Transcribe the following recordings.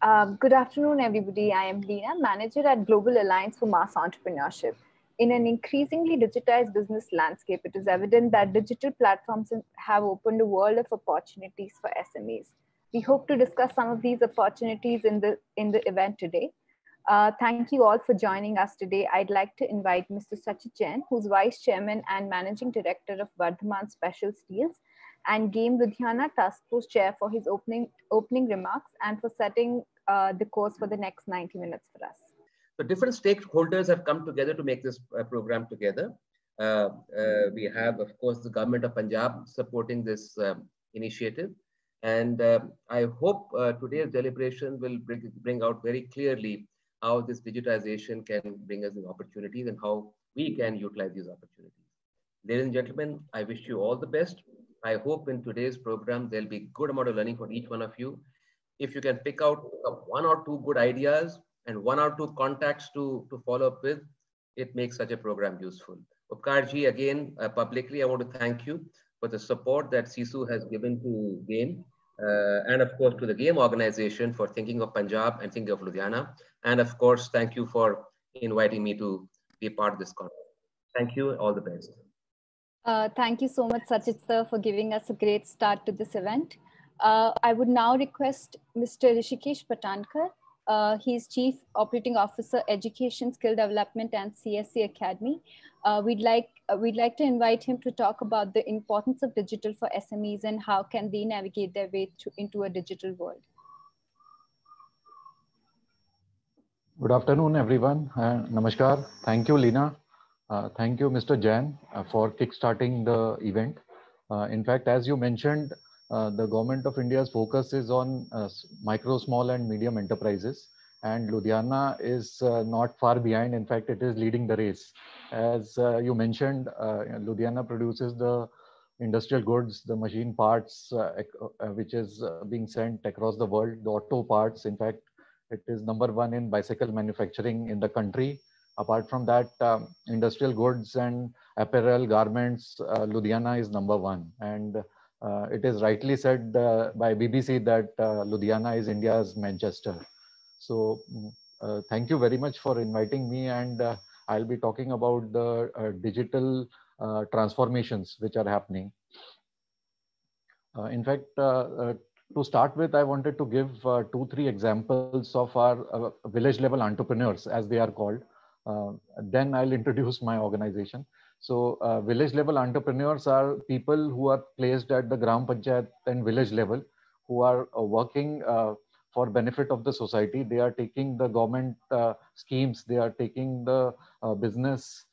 Good afternoon, everybody. I am Leena, manager at Global Alliance for Mass Entrepreneurship. In an increasingly digitized business landscape, it is evident that digital platforms have opened a world of opportunities for SMEs. We hope to discuss some of these opportunities in the event today. Thank you all for joining us today. I'd like to invite Mr. Sachit Jain, who's Vice Chairman and Managing Director of Vardhaman Special Steels, and Game Ludhiana Task Force Chair for his opening remarks and for setting the course for the next 90 minutes for us. So different stakeholders have come together to make this program together. We have, of course, the government of Punjab supporting this initiative. And I hope today's deliberation will bring out very clearly how this digitization can bring us new opportunities and how we can utilize these opportunities. Ladies and gentlemen, I wish you all the best. I hope in today's program, there'll be a good amount of learning for each one of you. If you can pick out one or two good ideas and one or two contacts to follow up with, it makes such a program useful. Upkarji, again, publicly, I want to thank you for the support that CISU has given to GAME, and of course to the GAME organization for thinking of Punjab and thinking of Ludhiana. And of course, thank you for inviting me to be part of this conference. Thank you, all the best. Thank you so much, Sachit sir, for giving us a great start to this event. I would now request Mr. Rishikesh Patankar. He's Chief Operating Officer, Education, Skill Development and CSC Academy. We'd like to invite him to talk about the importance of digital for SMEs and how can they navigate their way into a digital world. Good afternoon, everyone. Namaskar. Thank you, Leena. Thank you, Mr. Jain, for kickstarting the event. In fact, as you mentioned, the Government of India's focus is on micro, small and medium enterprises. And Ludhiana is not far behind. In fact, it is leading the race. As you mentioned, Ludhiana produces the industrial goods, the machine parts, which is being sent across the world, the auto parts. In fact, it is #1 in bicycle manufacturing in the country. Apart from that, industrial goods and apparel, garments, Ludhiana is #1. And it is rightly said by BBC that Ludhiana is India's Manchester. So thank you very much for inviting me. And I'll be talking about the digital transformations which are happening. In fact, to start with, I wanted to give 2-3 examples of our village level entrepreneurs, as they are called. Then I'll introduce my organization. So village level entrepreneurs are people who are placed at the Gram Panchayat and village level, who are working for benefit of the society. They are taking the government schemes, they are taking the business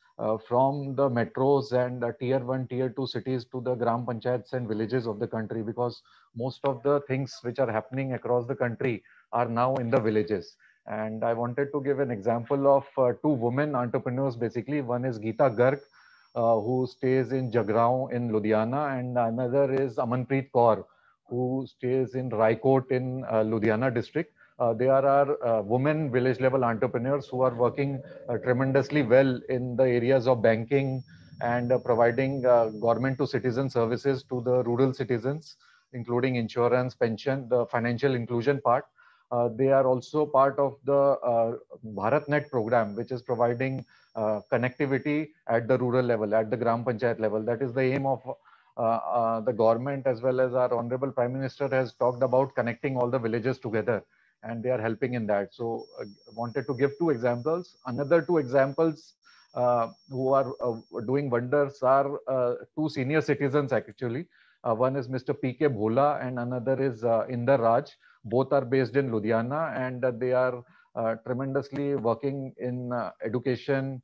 from the metros and tier 1, tier 2 cities to the Gram Panchayats and villages of the country, because most of the things which are happening across the country are now in the villages. And I wanted to give an example of 2 women entrepreneurs. Basically, one is Geeta Garg, who stays in Jagrao in Ludhiana, and another is Amanpreet Kaur, who stays in Raikot in Ludhiana district. They are our women village level entrepreneurs who are working tremendously well in the areas of banking and providing government to citizen services to the rural citizens, including insurance, pension, the financial inclusion part. They are also part of the BharatNet program, which is providing connectivity at the rural level, at the Gram Panchayat level. That is the aim of the government, as well as our Honorable Prime Minister has talked about connecting all the villages together, and they are helping in that. So I wanted to give 2 examples. Another 2 examples who are doing wonders are 2 senior citizens actually. One is Mr. P.K. Bhola and another is Inder Raj. Both are based in Ludhiana, and they are tremendously working in education,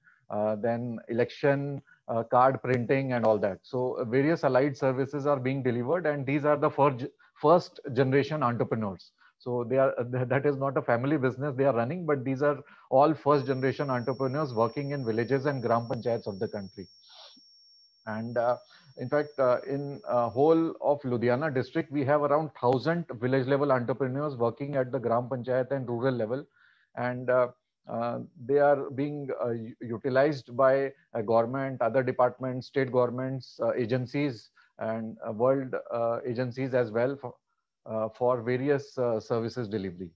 then election, card printing and all that. So various allied services are being delivered, and these are the first generation entrepreneurs. So they are, that is not a family business they are running, but these are all first generation entrepreneurs working in villages and Gram Panchayats of the country. And in fact, in whole of Ludhiana district, we have around 1,000 village level entrepreneurs working at the Gram Panchayat and rural level. And they are being utilized by government, other departments, state governments, agencies, and world agencies as well for various services delivery.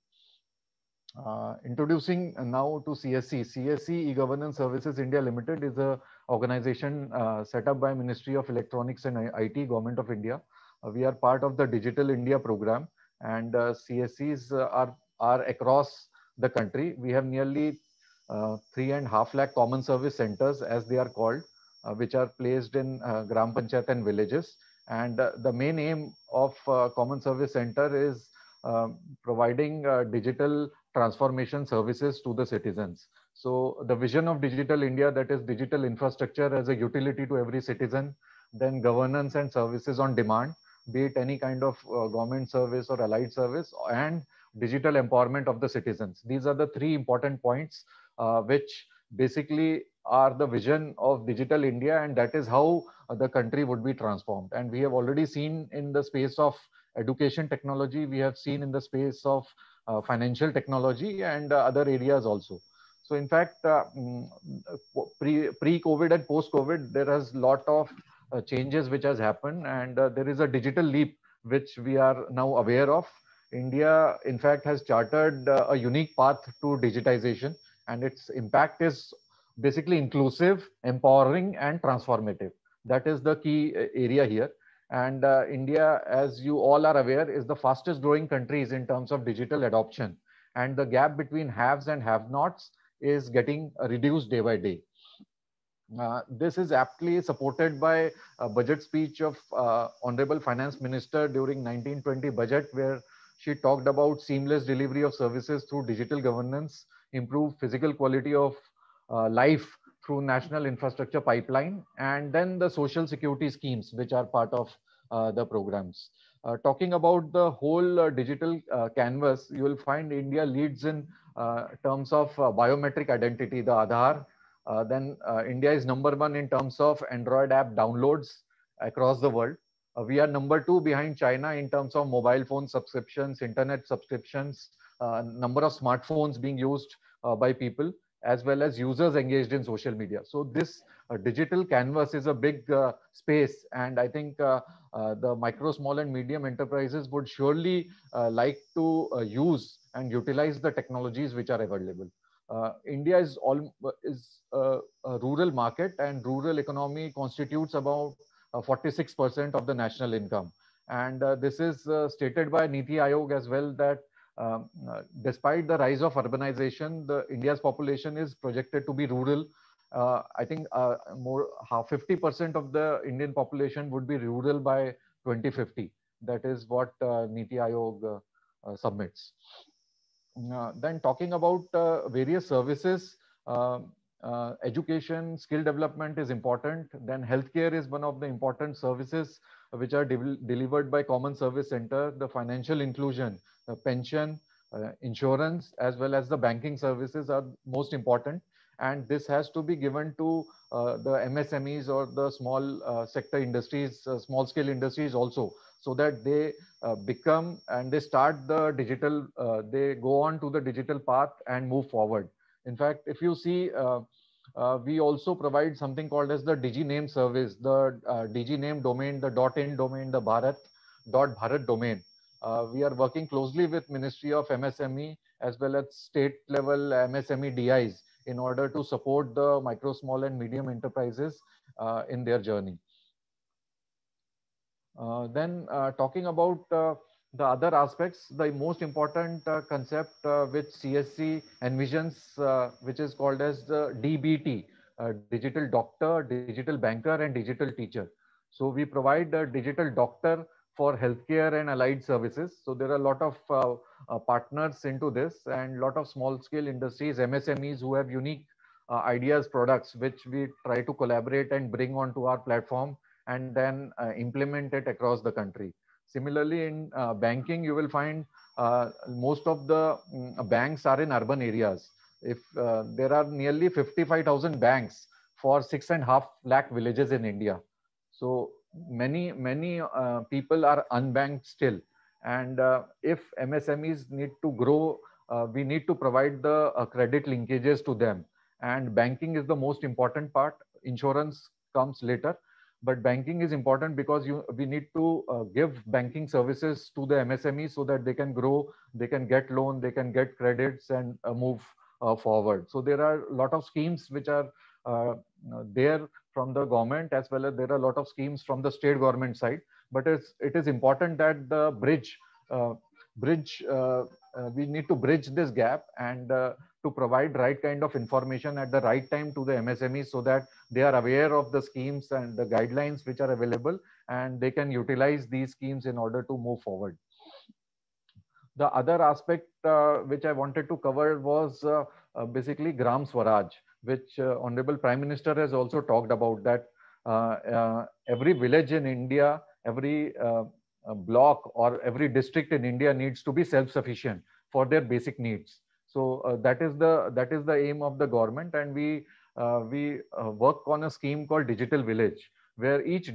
Introducing now to CSC. CSC E-Governance Services India Limited is a organization set up by Ministry of Electronics and IT, Government of India. We are part of the Digital India program, and CSCs are across the country. We have nearly 3.5 lakh common service centers, as they are called, which are placed in Gram Panchayat and villages. And the main aim of Common Service Center is providing digital transformation services to the citizens. So the vision of Digital India, that is digital infrastructure as a utility to every citizen, then governance and services on demand, be it any kind of government service or allied service, and digital empowerment of the citizens. These are the three important points which basically are the vision of Digital India, and that is how the country would be transformed. And we have already seen in the space of education technology, we have seen in the space of financial technology and other areas also. So in fact, pre-COVID and post-COVID, there has a lot of changes which has happened, and there is a digital leap which we are now aware of. India, in fact, has chartered a unique path to digitization, and its impact is basically inclusive, empowering, and transformative. That is the key area here. And India, as you all are aware, is the fastest growing countries in terms of digital adoption. And the gap between haves and have-nots is getting reduced day by day. This is aptly supported by a budget speech of Honorable Finance Minister during 1920 budget, where she talked about seamless delivery of services through digital governance, improved physical quality of life through national infrastructure pipeline, and then the social security schemes, which are part of the programs. Talking about the whole digital canvas, you will find India leads in terms of biometric identity, the Aadhaar. Then India is #1 in terms of Android app downloads across the world. We are #2 behind China in terms of mobile phone subscriptions, internet subscriptions, number of smartphones being used by people, as well as users engaged in social media. So this digital canvas is a big space, and I think the micro, small, and medium enterprises would surely like to use and utilize the technologies which are available. India is a rural market, and rural economy constitutes about 46% of the national income. And this is stated by Niti Aayog as well, that despite the rise of urbanization, India's population is projected to be rural. I think 50% of the Indian population would be rural by 2050. That is what Niti Aayog submits. Then talking about various services, education, skill development is important. Then healthcare is one of the important services which are delivered by Common Service Center. The financial inclusion, pension, insurance, as well as the banking services are most important. And this has to be given to the MSMEs or the small sector industries, small scale industries also, so that they become and they start the digital, they go on to the digital path and move forward. In fact, if you see, we also provide something called as the DigiName service, the DigiName domain, the .in domain, the Bharat domain. We are working closely with Ministry of MSME as well as state level MSME DIs in order to support the micro, small, and medium enterprises in their journey. Then talking about the other aspects, the most important concept which CSC envisions, which is called as the DBT, digital doctor, digital banker, and digital teacher. So we provide a digital doctor for healthcare and allied services. So there are a lot of partners into this, and a lot of small scale industries, MSMEs, who have unique ideas, products, which we try to collaborate and bring onto our platform and then implement it across the country. Similarly, in banking, you will find most of the banks are in urban areas. If there are nearly 55,000 banks for 6.5 lakh villages in India. So many people are unbanked still. And if MSMEs need to grow, we need to provide the credit linkages to them. And banking is the most important part. Insurance comes later. but banking is important because we need to give banking services to the MSMEs so that they can grow, they can get loan, they can get credits and move forward. So there are a lot of schemes which are there from the government, as well as there are a lot of schemes from the state government side. But it is important that the uh, bridge we need to bridge this gap and to provide right kind of information at the right time to the MSMEs so that they are aware of the schemes and the guidelines which are available, and they can utilize these schemes in order to move forward. The other aspect which I wanted to cover was basically Gram Swaraj, which Honorable Prime Minister has also talked about, that every village in India, every block or every district in India needs to be self-sufficient for their basic needs. So that is the aim of the government, and we work on a scheme called Digital Village, where each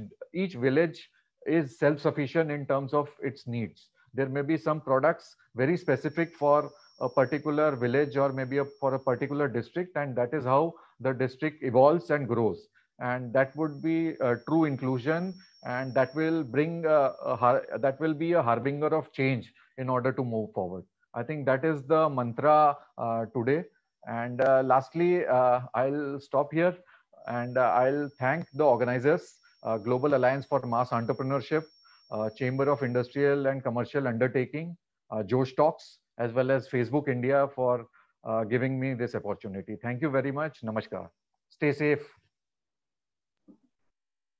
village is self-sufficient in terms of its needs. There may be some products very specific for a particular village or maybe for a particular district, and that is how the district evolves and grows. And that would be true inclusion, and that will bring that will be a harbinger of change in order to move forward. I think that is the mantra today. And lastly, I'll stop here, and I'll thank the organizers, Global Alliance for Mass Entrepreneurship, Chamber of Industrial and Commercial Undertaking, Josh Talks, as well as Facebook India for giving me this opportunity. Thank you very much. Namaskar. Stay safe.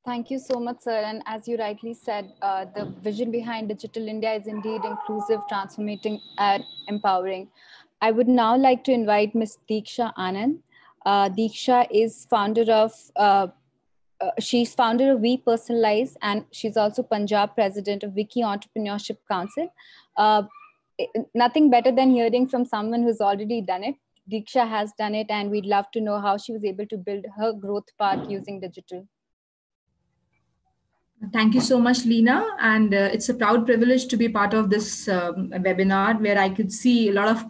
Thank you so much, sir. And as you rightly said, the vision behind Digital India is indeed inclusive, transformating, and empowering. I would now like to invite Ms. Diksha Anand. Diksha is she's founder of We Personalize, and she's also Punjab president of Wiki Entrepreneurship Council. Uh, Nothing better than hearing from someone who's already done it. Diksha has done it, and we'd love to know how she was able to build her growth path using digital. Thank you so much, Leena. And it's a proud privilege to be part of this webinar where I could see a lot of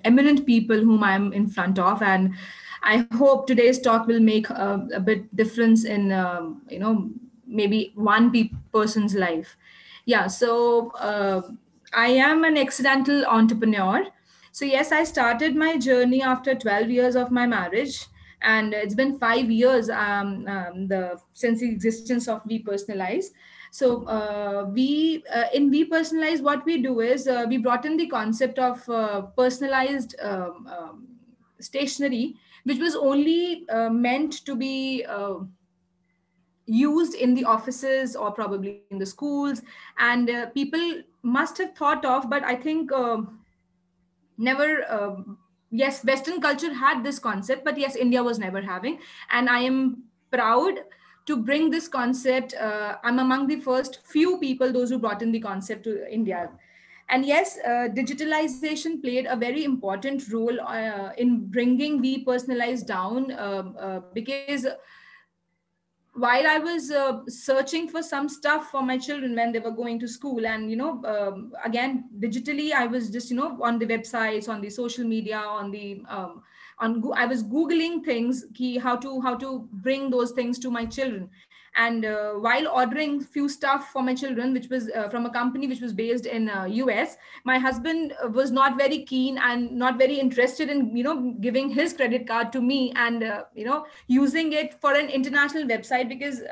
eminent people whom I'm in front of. And I hope today's talk will make a bit difference in, maybe one person's life. Yeah, so I am an accidental entrepreneur. So yes, I started my journey after 12 years of my marriage, and it's been 5 years since the existence of We Personalize. So we in We Personalize, what we do is we brought in the concept of personalized stationery, which was only meant to be used in the offices or probably in the schools, and people must have thought of, but I think never yes, Western culture had this concept, but yes, India was never having. And I am proud to bring this concept. I'm among the first few people, those who brought in the concept to India. And yes, digitalization played a very important role in bringing We Personalize down, because while I was searching for some stuff for my children when they were going to school, and again, digitally, I was just on the websites, on the social media, on the I was googling things, how to bring those things to my children. And while ordering few stuff for my children, which was from a company which was based in US, my husband was not very keen and not very interested in giving his credit card to me, and using it for an international website, because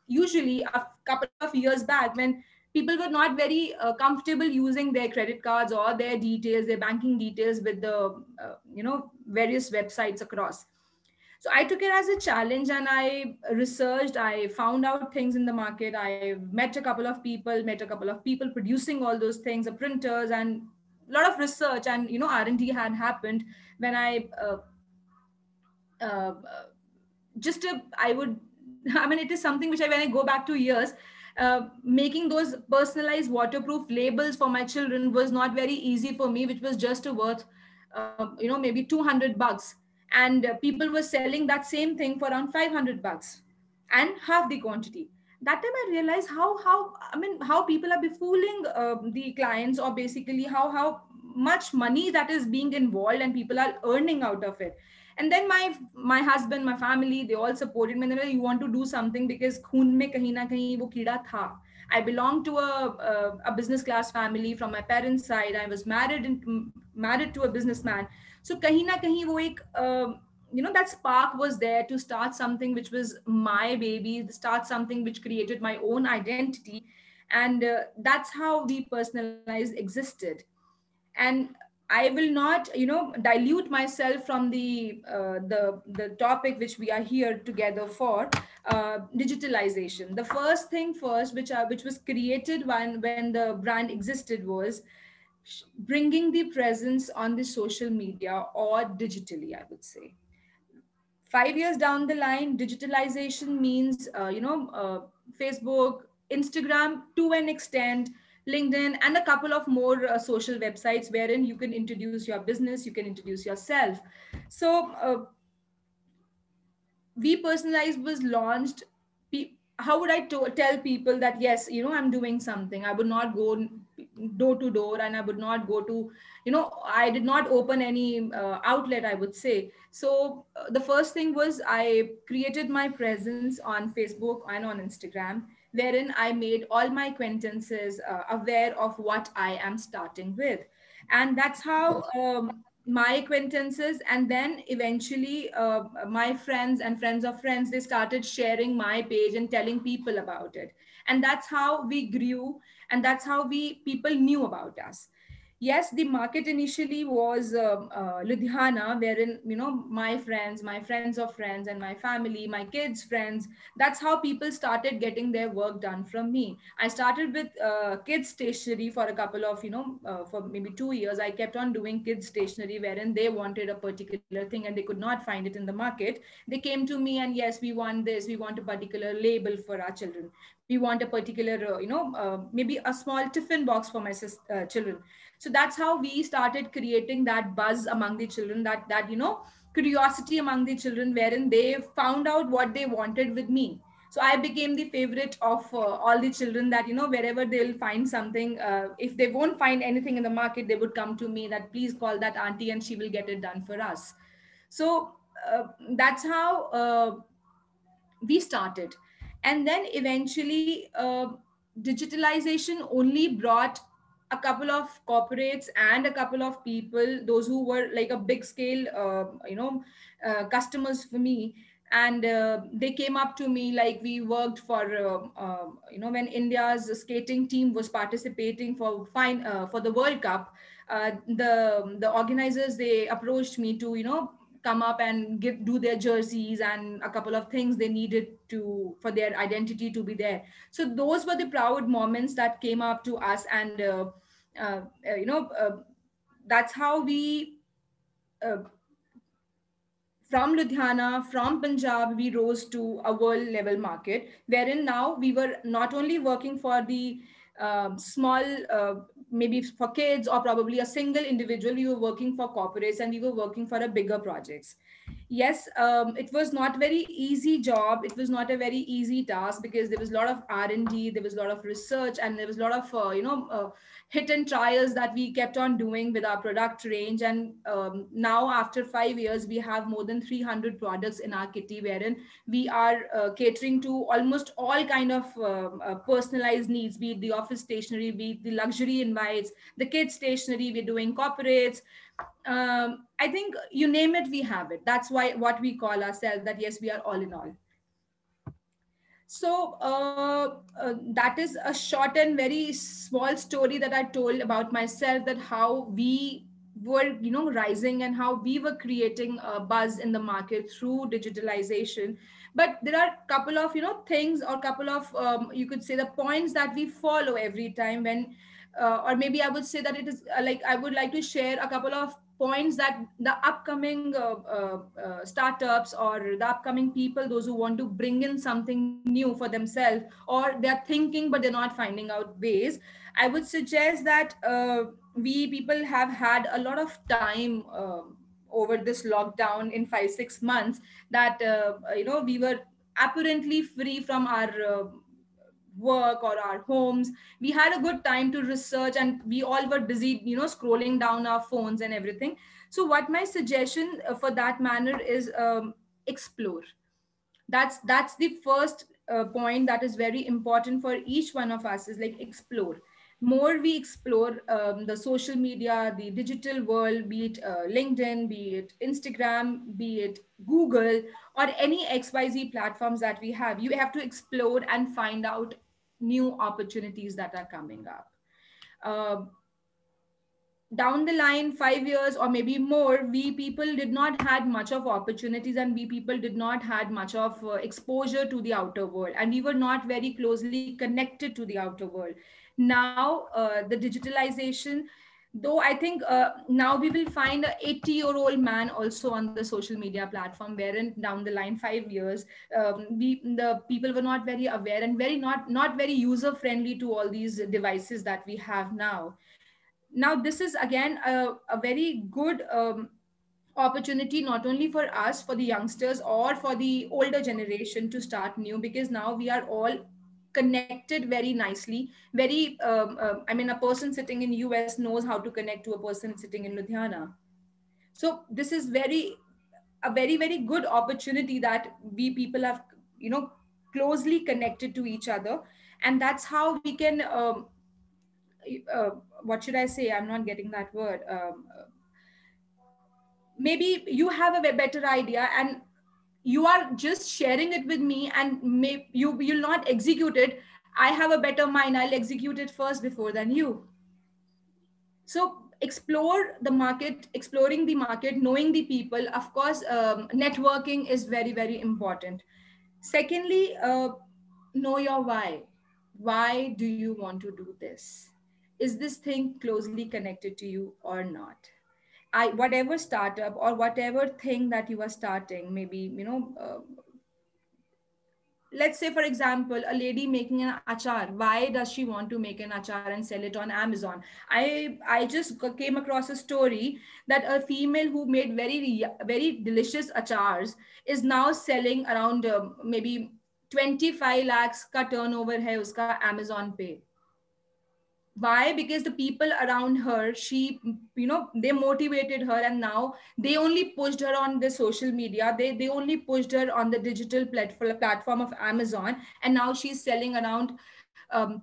usually a couple of years back, when people were not very comfortable using their credit cards or their details, their banking details with the various websites across. So I took it as a challenge, and I researched, I found out things in the market. I met a couple of people producing all those things, the printers, and a lot of research and R&D had happened when I uh, just a, I would I mean, it is something which when I go back 2 years, making those personalized waterproof labels for my children was not very easy for me, which was just worth maybe $200, and people were selling that same thing for around $500 and half the quantity. That time I realized how people are befooling the clients, or basically how much money that is being involved and people are earning out of it. And then my husband, my family, they all supported me. And they were like, you want to do something, because खून में कहीं ना कहीं वो कीड़ा था. I belong to a business class family from my parents' side. I was married to a businessman. So kahin na kahin wo ek, that spark was there to start something which was my baby, start something which created my own identity. And that's how we personalized existed. And I will not, dilute myself from the topic which we are here together for, digitalization. The first thing first, which was created when the brand existed, was bringing the presence on the social media or digitally, I would say. 5 years down the line, digitalization means, Facebook, Instagram, to an extent, LinkedIn, and a couple of more social websites wherein you can introduce your business, you can introduce yourself. So we personalized was launched. How would I tell people that yes, I'm doing something? I would not go door to door, and I would not go to, I did not open any outlet, I would say. So the first thing was I created my presence on Facebook and on Instagram, wherein I made all my acquaintances aware of what I am starting with. And that's how my acquaintances, and then eventually my friends and friends of friends, they started sharing my page and telling people about it. And that's how we grew, and that's how we people knew about us. Yes, the market initially was Ludhiana, wherein my friends of friends, and my family, my kids' friends. That's how people started getting their work done from me. I started with kids stationery for a couple of for maybe 2 years. I kept on doing kids stationery, wherein they wanted a particular thing and they could not find it in the market. They came to me and, yes, we want this. We want a particular label for our children. We want a particular maybe a small tiffin box for my children. So that's how we started creating that buzz among the children, that curiosity among the children, wherein they found out what they wanted with me. So I became the favorite of all the children, that wherever they'll find something, if they won't find anything in the market, they would come to me, that please call that auntie and she will get it done for us. So that's how we started. And then eventually digitalization only brought a couple of corporates and a couple of people, those who were like a big scale customers for me. And they came up to me, like we worked for when India's skating team was participating for the World Cup. The organizers, they approached me to come up and do their jerseys and a couple of things they needed to for their identity to be there. So those were the proud moments that came up to us. And uh, uh, you know uh, that's how we uh, from Ludhiana, from Punjab, we rose to a world level market, wherein now we were not only working for the small, maybe for kids or probably a single individual, we were working for corporates, and we were working for a bigger projects. Yes, it was not very easy job. It was not a very easy task, because there was a lot of R&D, there was a lot of research, and there was a lot of hit and trials that we kept on doing with our product range. And now after 5 years, we have more than 300 products in our kitty, wherein we are catering to almost all kind of personalized needs, be it the office stationery, be it the luxury invites, the kids stationery, we're doing corporates. I think you name it, we have it. That's why what we call ourselves, that yes, we are all in all. So that is a short and very small story that I told about myself, that how we were rising and how we were creating a buzz in the market through digitalization. But there are a couple of things, or couple of you could say the points that we follow every time when or maybe I would say that it is like I would like to share a couple of points that the upcoming startups or the upcoming people, those who want to bring in something new for themselves, or they're thinking but they're not finding out ways. I would suggest that we people have had a lot of time over this lockdown in 5 6 months, that we were apparently free from our work or our homes. We had a good time to research, and we all were busy scrolling down our phones and everything. So what my suggestion for that manner is, explore. That's the first point that is very important for each one of us, is like explore. More we explore the social media, the digital world, be it LinkedIn, be it Instagram, be it Google, or any XYZ platforms that we have, you have to explore and find out new opportunities that are coming up. uh, Down the line, 5 years or maybe more, we people did not had much of opportunities, and we people did not had much of exposure to the outer world, and we were not very closely connected to the outer world. Now the digitalization, though I think now we will find a 80-year-old man also on the social media platform, wherein down the line 5 years, the people were not very aware and very not very user friendly to all these devices that we have now. Now this is again a very good opportunity, not only for us, for the youngsters or for the older generation to start new, because now we are all connected very nicely, very I mean, a person sitting in US knows how to connect to a person sitting in Ludhiana. So this is very good opportunity that we people have, closely connected to each other. And that's how we can uh, what should I say, I'm not getting that word. Maybe you have a better idea, and you are just sharing it with me, and you'll not execute it. I have a better mind, I'll execute it first before than you. So explore the market, exploring the market, knowing the people. Of course, networking is very important. Secondly, know your why. Why do you want to do this? Is this thing closely connected to you or not? Whatever startup or whatever thing that you are starting, maybe, let's say for example, a lady making an achar. Why does she want to make an achar and sell it on Amazon? I just came across a story that a female who made very delicious achars is now selling around maybe 25 lakhs ka turnover hai uska Amazon pe. Why? Because the people around her, she, they motivated her, and now they only pushed her on the social media, they only pushed her on the digital platform of Amazon, and now she's selling around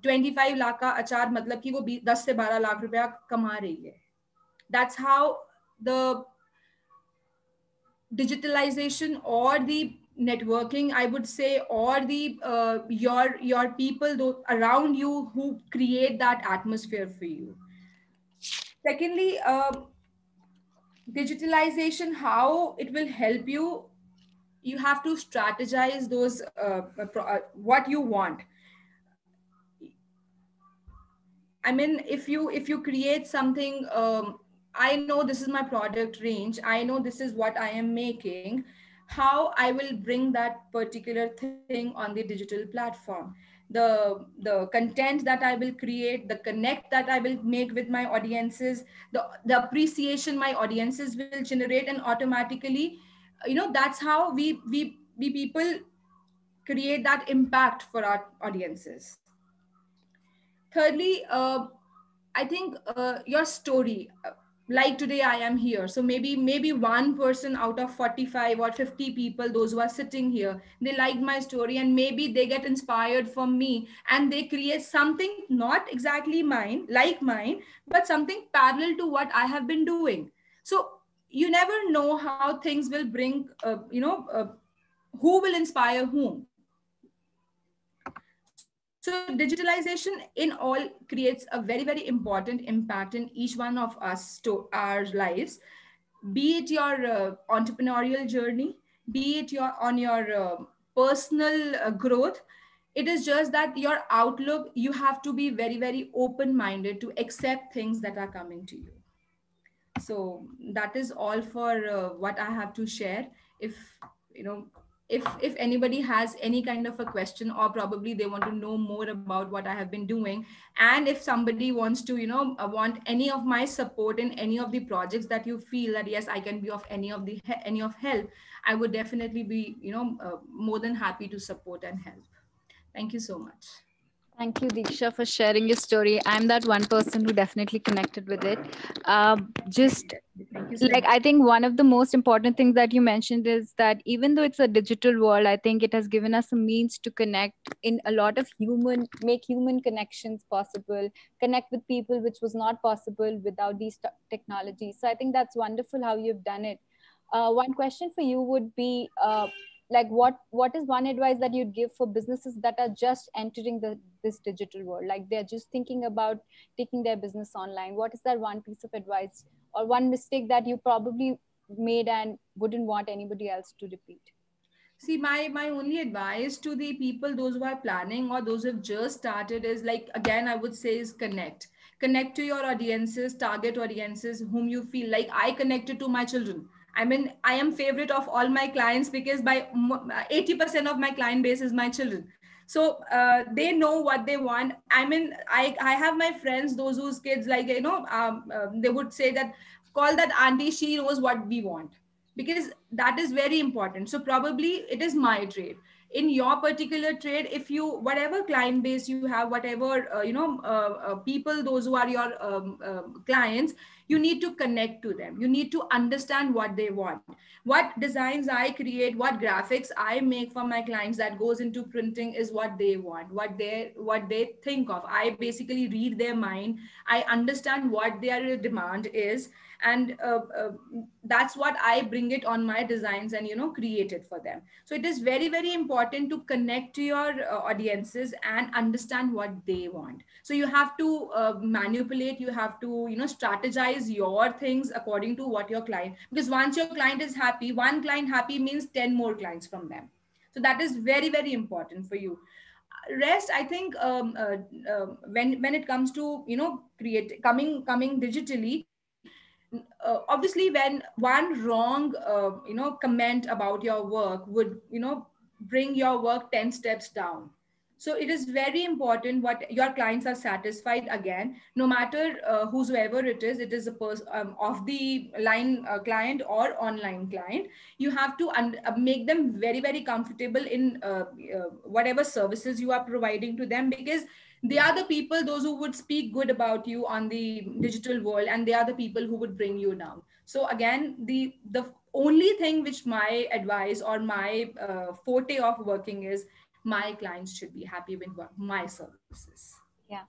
25 lakh का अचार, मतलब कि वो 10 से 12 लाख रुपया कमा रही है. That's how the digitalization or the networking, I would say, or the your people around you who create that atmosphere for you. Secondly, digitalization, how it will help you, you have to strategize those what you want. I mean, if you create something, I know this is my product range, I know this is what I am making, how I will bring that particular thing on the digital platform, the content that I will create, the connect that I will make with my audiences, the appreciation my audiences will generate, and automatically, that's how we people create that impact for our audiences. Thirdly, I think your story, like today I am here, so maybe one person out of 45 or 50 people, those who are sitting here, they liked my story, and maybe they get inspired from me, and they create something not exactly mine, but something parallel to what I have been doing. So you never know how things will bring, who will inspire whom. So digitalization in all creates a very important impact in each one of us to our lives, be it your entrepreneurial journey, be it your on your personal growth. It is just that your outlook, you have to be very open minded to accept things that are coming to you. So that is all for what I have to share. If you know if anybody has any kind of a question, or probably they want to know more about what I have been doing, and if somebody wants to want any of my support in any of the projects that you feel that yes, I can be of any of help, I would definitely be more than happy to support and help. Thank you so much. Thank you, Diksha, for sharing your story. I'm that one person who definitely connected with it. Just Thank you so like, much. I think one of the most important things that you mentioned is that even though it's a digital world, I think it has given us a means to connect in a lot of make human connections possible, connect with people, which was not possible without these technologies. So I think that's wonderful how you've done it. One question for you would be, like, what is one advice that you'd give for businesses that are just entering this digital world, like they're just thinking about taking their business online? What is that one piece of advice or one mistake that you probably made and wouldn't want anybody else to repeat? See, my only advice to the people, those who are planning or those who have just started, is like, again, I would say, is connect to your audiences, target audiences whom you feel like. I connected to my children. I mean, I am favorite of all my clients because by 80% of my client base is my children. So they know what they want. I mean, I have my friends, those whose kids, like, they would say that, call that auntie, she knows what we want, because that is very important. So probably it is my trade. In your particular trade, if you, whatever client base you have, whatever people, those who are your clients, you need to connect to them. You need to understand what they want, what designs I create, what graphics I make for my clients that goes into printing is what they want, what they think of. I basically read their mind. I understand what their demand is, and that's what I bring it on my designs and create it for them. So it is very, very important to connect to your audiences and understand what they want. So you have to manipulate, you have to strategize your things according to what your client, because once your client is happy, one client happy means 10 more clients from them. So that is very, very important for you. Rest, I think, when it comes to create coming digitally, obviously, when one wrong comment about your work would bring your work 10 steps down. So it is very important what your clients are satisfied. Again, no matter whosoever it is a person, off the line client or online client, you have to make them very, very comfortable in whatever services you are providing to them, because they are the people, those who would speak good about you on the digital world, and they are the people who would bring you down. So again, the only thing which my advice or my forte of working is, my clients should be happy with my services. Yeah.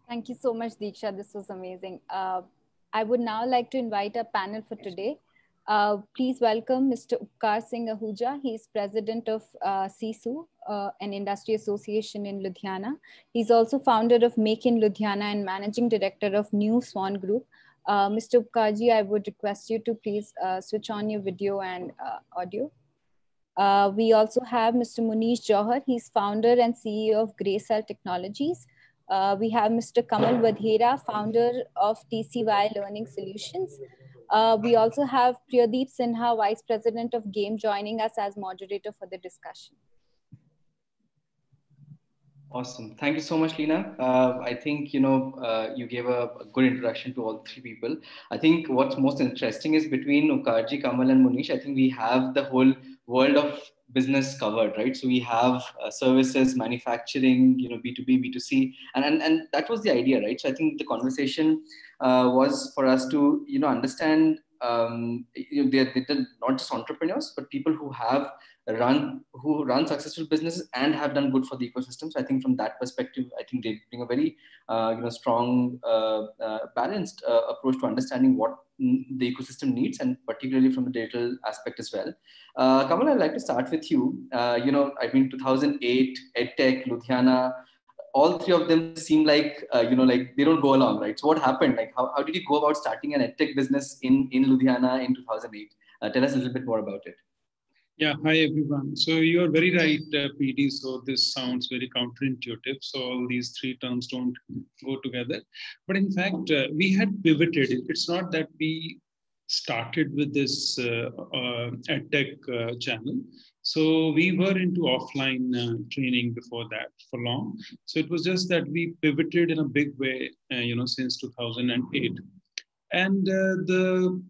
Thank you so much, Diksha. This was amazing. I would now like to invite our panel for today. Please welcome Mr. Upkar Singh Ahuja. He is president of CISU, an industry association in Ludhiana. He's also founder of Make in Ludhiana and managing director of New Swan Group. Mr. Upkarji, I would request you to please switch on your video and audio. We also have Mr. Munish Johar. He's founder and CEO of Grayscell Technologies. We have Mr. Kamal Vadhera, founder of TCY Learning Solutions. We also have Priyadeep Sinha, Vice President of Game, joining us as moderator for the discussion. Awesome. Thank you so much, Leena. I think, you gave a good introduction to all three people. I think what's most interesting is between Ukarji, Kamal, and Munish, I think we have the whole world of business covered, right? So we have services, manufacturing, B2B, B2C, and that was the idea, right? So I think the conversation was for us to, understand, they're not just entrepreneurs, but people who run successful businesses and have done good for the ecosystem. So I think from that perspective, I think they bring a very strong, balanced approach to understanding what the ecosystem needs, and particularly from the digital aspect as well. Kamal, I'd like to start with you. 2008, EdTech, Ludhiana, all three of them seem like, like they don't go along, right? So what happened? Like, how did you go about starting an EdTech business in Ludhiana in 2008? Tell us a little bit more about it. Yeah, hi everyone. So you're very right, PD. So this sounds very counterintuitive. So all these three terms don't go together. But in fact, we had pivoted. It's not that we started with this EdTech channel. So we were into offline training before that for long. So it was just that we pivoted in a big way, since 2008. And the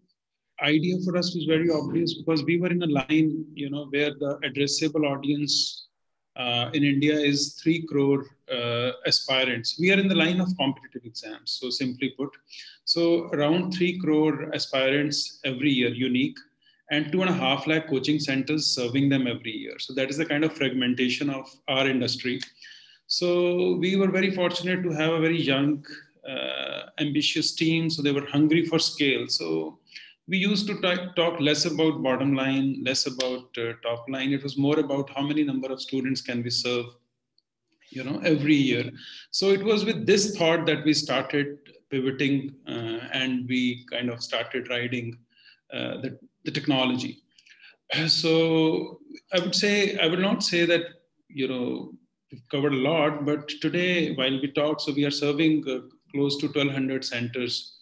idea for us was very obvious, because we were in a line, where the addressable audience in India is 3 crore aspirants. We are in the line of competitive exams, so simply put. So around 3 crore aspirants every year, unique, and 2.5 lakh coaching centers serving them every year. So that is the kind of fragmentation of our industry. So we were very fortunate to have a very young, ambitious team. So they were hungry for scale. So we used to talk less about bottom line, less about top line. It was more about how many number of students can we serve, every year. So it was with this thought that we started pivoting, and we kind of started riding the technology. So I would not say that, we've covered a lot, but today while we talk, so we are serving close to 1,200 centers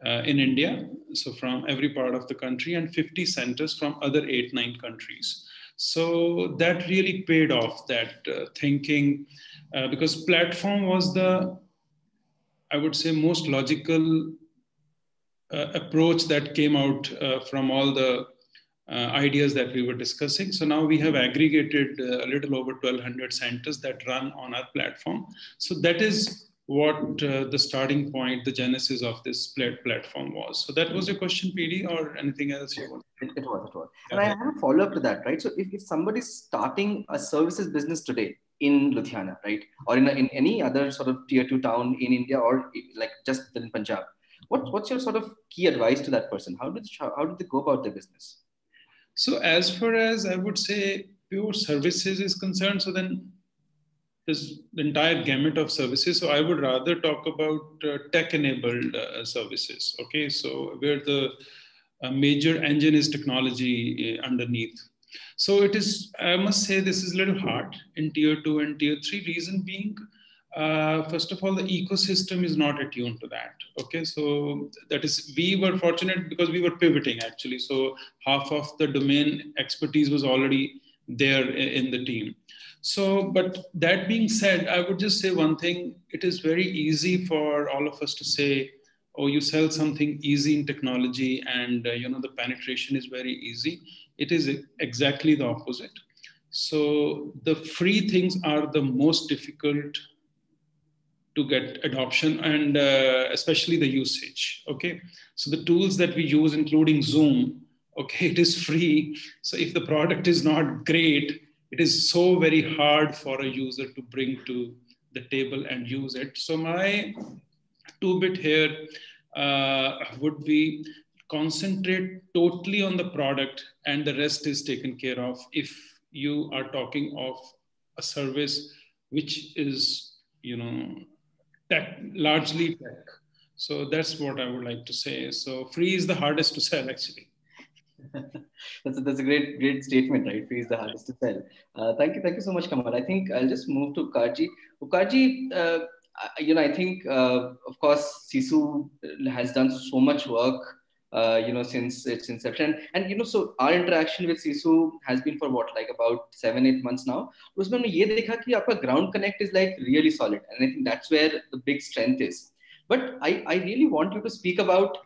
in India, so from every part of the country, and 50 centers from other 8-9 countries. So that really paid off, that thinking, because platform was the, I would say, most logical approach that came out from all the ideas that we were discussing. So now we have aggregated a little over 1,200 centers that run on our platform. So that is what the starting point, the genesis of this platform was. So that was your question, PD, or anything else you want? It was. And I have a follow-up to that, right? So if somebody's starting a services business today in Ludhiana, right? Or in any other sort of tier 2 town in India, or like just in Punjab, what's your sort of key advice to that person? How did they go about their business? So as far as I would say pure services is concerned, so then there's the entire gamut of services. So I would rather talk about tech-enabled services. Okay, so where the major engine is technology underneath. So it is, I must say, this is a little hard in tier 2 and tier 3. Reason being, first of all, the ecosystem is not attuned to that. Okay, so that is, we were fortunate because we were pivoting actually. So half of the domain expertise was already there in the team. So, but that being said, I would just say one thing. It is very easy for all of us to say, oh, you sell something easy in technology and the penetration is very easy. It is exactly the opposite. So the free things are the most difficult to get adoption, and especially the usage. Okay, so the tools that we use, including Zoom, okay, it is free. So if the product is not great, it is so very hard for a user to bring to the table and use it. So my 2-bit here would be concentrate totally on the product, and the rest is taken care of if you are talking of a service which is, tech, largely tech. So that's what I would like to say. So free is the hardest to sell, actually. That's a great statement, right? Free is the hardest to sell. Thank you so much, Kamal. I think I'll just move to Ukarji. Ukarji, I think of course Sisu has done so much work, since its inception, and so our interaction with Sisu has been for what, like about 7-8 months now. उसमें हमने ये देखा कि आपका ground connect is like really solid, and I think that's where the big strength is. But I really want you to speak about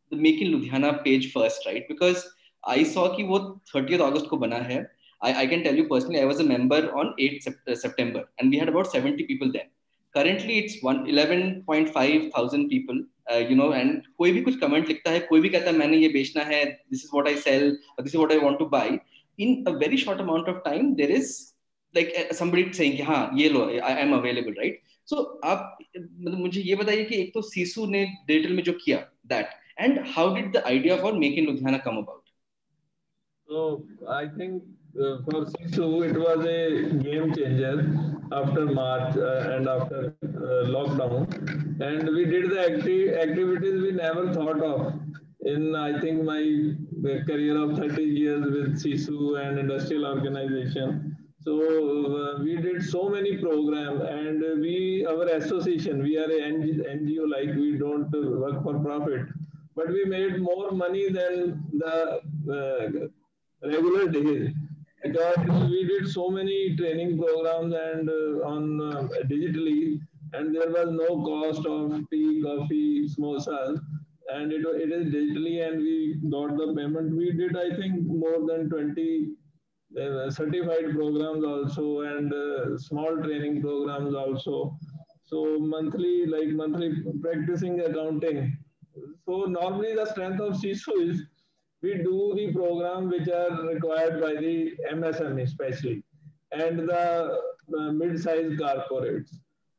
the Make in Ludhiana page first, right? Because I saw कि वो 30th August को बना है. I can tell you personally, I was a member on 8th September, and we had about 70 people there. Currently, it's 11.5 thousand people, and कोई भी कुछ comment लिखता है, कोई भी कहता है मैंने ये बेचना है, this is what I sell, or this is what I want to buy. In a very short amount of time, there is like somebody saying कि हाँ ये लो, I am available, right? So आप मुझे ये बताइए कि एक तो सीसू ने डिजिटल में जो किया that, and how did the idea for Make in Ludhiana come about? So I think for Sisu, it was a game changer after March and after lockdown. And we did the activities we never thought of in, I think, my career of 30 years with Sisu and industrial organization. So we did so many programs, and our association, we are an NGO, like we don't work for profit, but we made more money than the regular days, because we did so many training programs and digitally, and there was no cost of tea, coffee, samosas, and it is digitally, and we got the payment. We did, I think, more than 20 certified programs also, and small training programs also. So monthly practicing accounting. So normally the strength of CISO is we do the program which are required by the MSME especially, and the mid-sized corporates.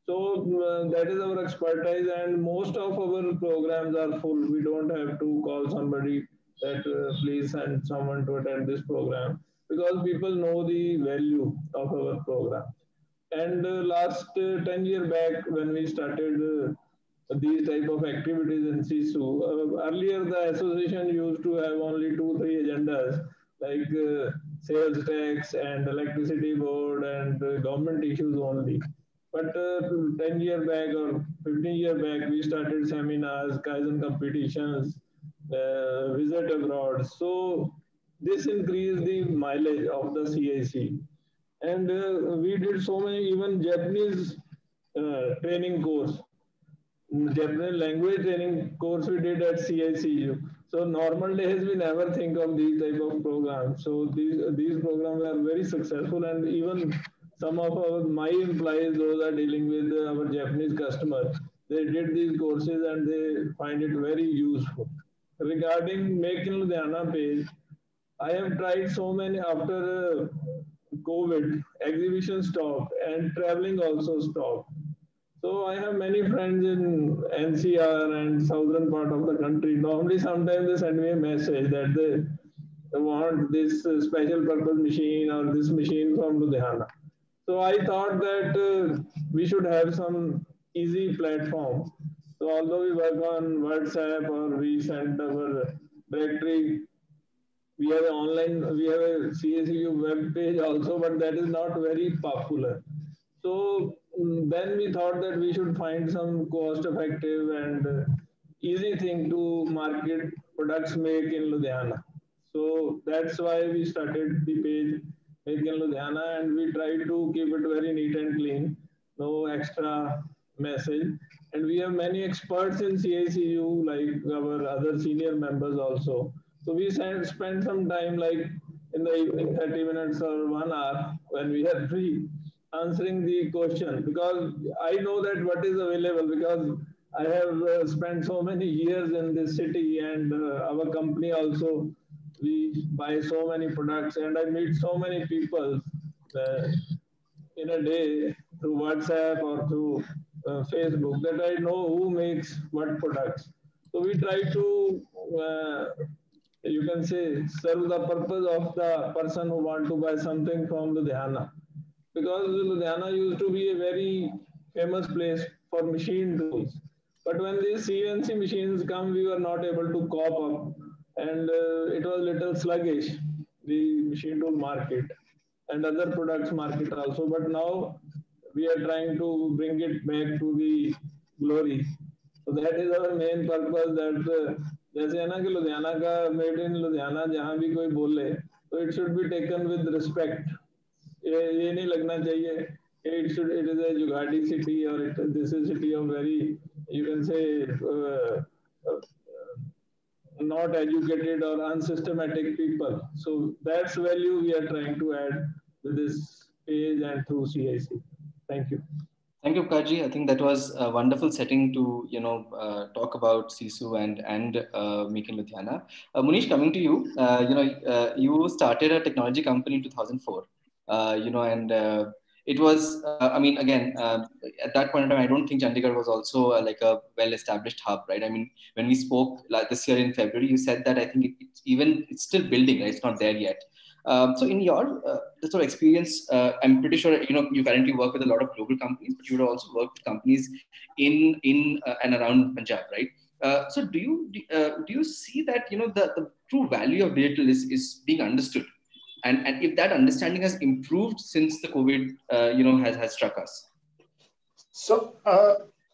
So that is our expertise, and most of our programs are full. We don't have to call somebody that please send someone to attend this program, because people know the value of our program. And last 10 years back, when we started these type of activities in CISU, earlier the association used to have only 2, 3 agendas like sales tax and electricity board and government issues only. But 10 years back or 15 years back, we started seminars, Kaizen competitions, visit abroad. So this increased the mileage of the CIC. And we did so many, even Japanese training course, Japanese language training course we did at CICU. So normal days we never think of these type of programs. So these programs are very successful, and even some of my employees, those are dealing with our Japanese customers, they did these courses and they find it very useful. Regarding Make in Ludhiana page, I have tried so many after COVID, exhibition stopped and traveling also stopped. So I have many friends in NCR and southern part of the country. Normally, sometimes they send me a message that they want this special purpose machine or this machine from Ludhiana. So I thought that we should have some easy platform. So although we work on WhatsApp or we send our directory, we have an online, we have a CSU web page also, but that is not very popular. So then we thought that we should find some cost effective and easy thing to market products made in Ludhiana. So that's why we started the page Make in Ludhiana, and we try to keep it very neat and clean, no extra message. And we have many experts in CICU, like our other senior members also. So we spend some time, like in the evening, 30 minutes or 1 hour when we are free, answering the question, because I know that what is available, because I have spent so many years in this city, and our company also, we buy so many products, and I meet so many people uh, in a day through WhatsApp or through Facebook, that I know who makes what products. So we try to, you can say, serve the purpose of the person who want to buy something from Ludhiana, because Ludhiana used to be a very famous place for machine tools. But when these CNC machines come, we were not able to cope up, and it was little sluggish, the machine tool market and other products market also. But now we are trying to bring it back to the glory. So that is our main purpose. That जैसे है ना कि लुधियाना का made in Ludhiana जहाँ भी कोई बोले तो it should be taken with respect. ये नहीं लगना चाहिए it is a Jugaadi city, or this is city of very, you can say, uh, not educated or unsystematic people. So that's value we are trying to add with this page and through CIC. Thank you. Thank you, Kaji. I think that was a wonderful setting to talk about Sisu and Make in Ludhiana. Munish, coming to you, you started a technology company in 2004. And it was, again, at that point in time, I don't think Chandigarh was also like a well-established hub, right? I mean, when we spoke like this year in February, you said that I think it's still building, right? It's not there yet. So in your sort of experience, I'm pretty sure you currently work with a lot of global companies, but you would also work with companies in and around Punjab, right? So do you see that the true value of digital is being understood, and if that understanding has improved since the COVID has struck us? So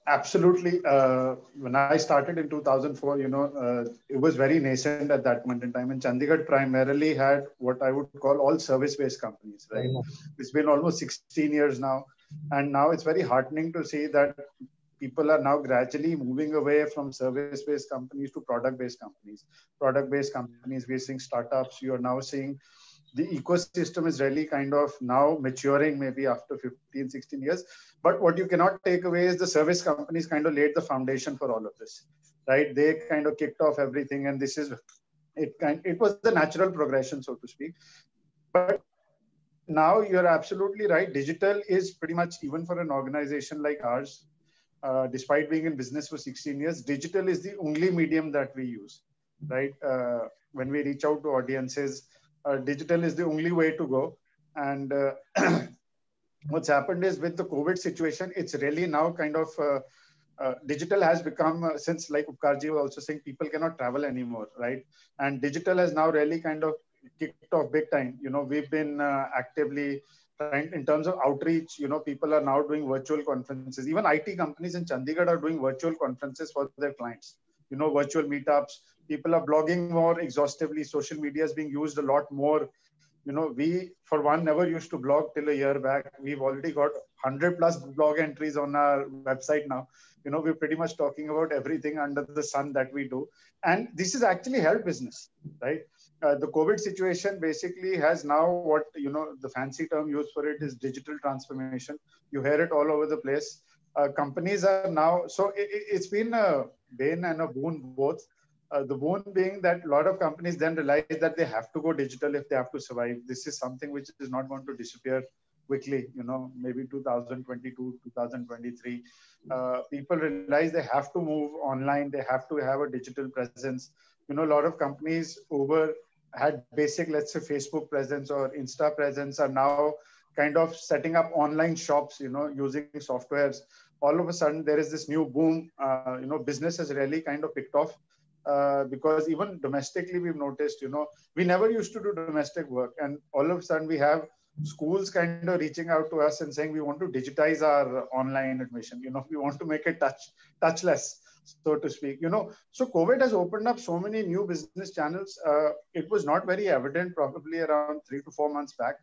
absolutely. When I started in 2004, it was very nascent at that point in time. And Chandigarh primarily had what I would call all service-based companies, right? It's been almost 16 years now. And now it's very heartening to see that people are now gradually moving away from service-based companies to product-based companies. Product-based companies, we're seeing startups. You are now seeing the ecosystem is really kind of now maturing, maybe after 15, 16 years. But what you cannot take away is the service companies kind of laid the foundation for all of this, right? They kind of kicked off everything, and this is it was the natural progression, so to speak. But now you're absolutely right. Digital is pretty much, even for an organization like ours, despite being in business for 16 years, digital is the only medium that we use, right? When we reach out to audiences, digital is the only way to go. And what's happened is with the COVID situation, it's really now kind of digital has become, since like Upkarji was also saying, people cannot travel anymore, right? And digital has now really kind of kicked off big time. You know, we've been actively trying in terms of outreach. You know, people are now doing virtual conferences. Even IT companies in Chandigarh are doing virtual conferences for their clients. You know, virtual meetups. People are blogging more exhaustively. Social media is being used a lot more. You know, we, for one, never used to blog till a year back. We've already got 100 plus blog entries on our website now. You know, we're pretty much talking about everything under the sun that we do. And this has actually helped business, right? The COVID situation basically has now what, you know, the fancy term used for it is digital transformation. You hear it all over the place. Companies are now, so it's been a bane and a boon both. The boon being that a lot of companies then realize that they have to go digital if they have to survive. This is something which is not going to disappear quickly, you know, maybe 2022, 2023. People realize they have to move online. They have to have a digital presence. You know, a lot of companies over had basic, let's say, Facebook presence or Insta presence are now kind of setting up online shops, you know, using softwares. All of a sudden, there is this new boom. You know, business has really kind of picked off. Because even domestically, we've noticed, you know, we never used to do domestic work. And all of a sudden we have schools kind of reaching out to us and saying, we want to digitize our online admission. You know, we want to make it touchless, so to speak, you know. So COVID has opened up so many new business channels. It was not very evident probably around 3 to 4 months back.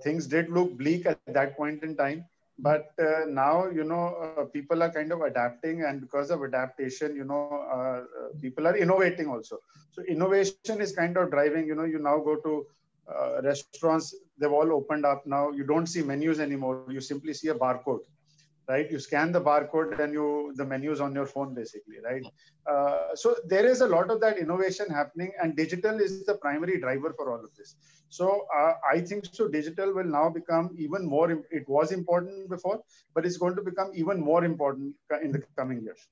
Things did look bleak at that point in time. But now, you know, people are kind of adapting, and because of adaptation, you know, people are innovating also. So innovation is kind of driving, you know, you now go to restaurants, they've all opened up now. You don't see menus anymore. You simply see a barcode, right? You scan the barcode and the menus on your phone basically, right? So there is a lot of that innovation happening, and digital is the primary driver for all of this. So I think so digital will now become even more, it was important before, but it's going to become even more important in the coming years.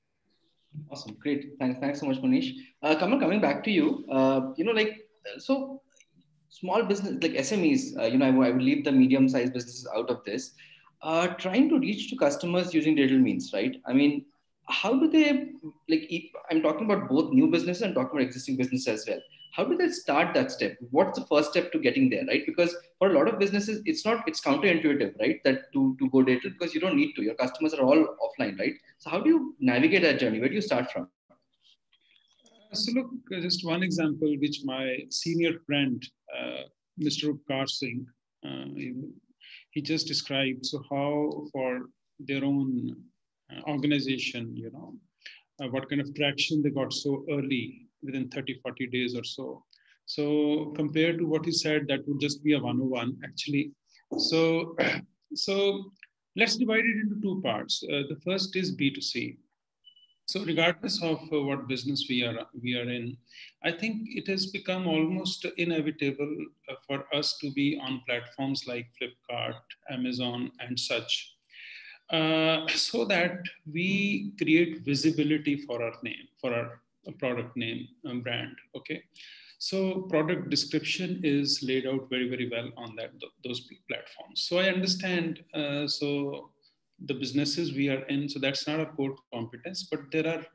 Awesome. Great. Thanks so much, Manish. Kamal, coming back to you, you know, like, so small business, like SMEs, you know, I would leave the medium-sized businesses out of this, trying to reach to customers using digital means, right? I mean, how do they, like, I'm talking about both new businesses and talking about existing business as well. How do they start that step? What's the first step to getting there, right? Because for a lot of businesses, it's counterintuitive, right? That to go digital, because you don't need to. Your customers are all offline, right? So how do you navigate that journey? Where do you start from? So look, just one example, which my senior friend, Mr. Upkar Singh, he just described. So how for their own organization, you know, what kind of traction they got so early, within 30, 40 days or so. So compared to what he said, that would just be a 101 actually. So let's divide it into two parts. The first is B2C. So regardless of what business we are in, I think it has become almost inevitable for us to be on platforms like Flipkart, Amazon, and such, so that we create visibility for our name, for our product name, brand. Okay, so product description is laid out very, very well on those platforms. So I understand. So the businesses we are in, so that's not a core competence, but there are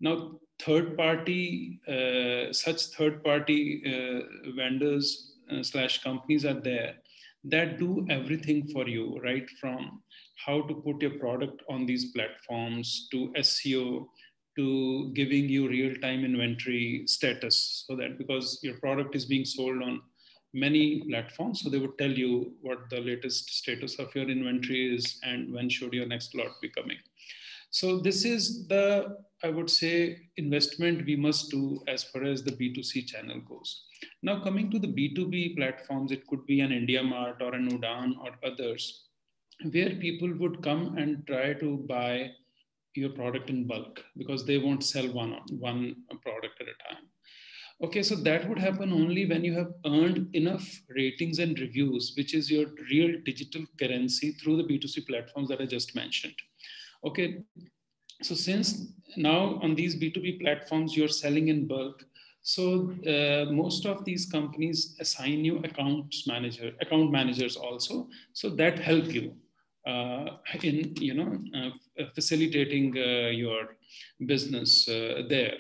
now third-party vendors / companies are there that do everything for you, right? From how to put your product on these platforms to SEO, to giving you real-time inventory status, so that because your product is being sold on many platforms, so they would tell you what the latest status of your inventory is and when should your next lot be coming. So this is the, I would say, investment we must do as far as the B2C channel goes. Now coming to the B2B platforms, it could be an India Mart or an Udaan or others, where people would come and try to buy your product in bulk because they won't sell one product at a time. Okay, so that would happen only when you have earned enough ratings and reviews, which is your real digital currency through the B2C platforms that I just mentioned. Okay, so since now on these B2B platforms, you're selling in bulk. So most of these companies assign you account managers also. So that help you in facilitating your business there.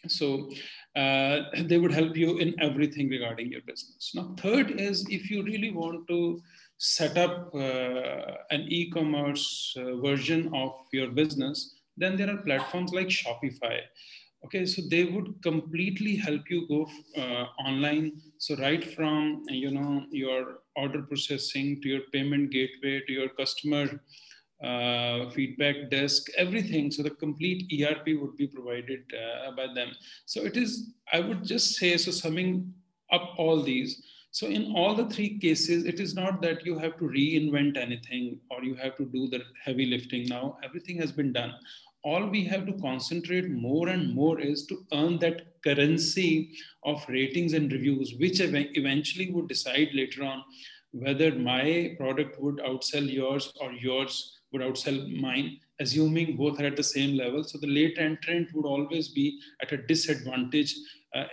So they would help you in everything regarding your business. Now, third is if you really want to set up an e-commerce version of your business, then there are platforms like Shopify. Okay, so they would completely help you go online. So right from your order processing to your payment gateway to your customer feedback desk, everything. So the complete ERP would be provided by them. So it is, I would just say, so summing up all these. So in all the three cases, it is not that you have to reinvent anything or you have to do the heavy lifting now. Everything has been done. All we have to concentrate more and more is to earn that currency of ratings and reviews, which eventually would decide later on whether my product would outsell yours or yours would outsell mine, assuming both are at the same level. So the late entrant would always be at a disadvantage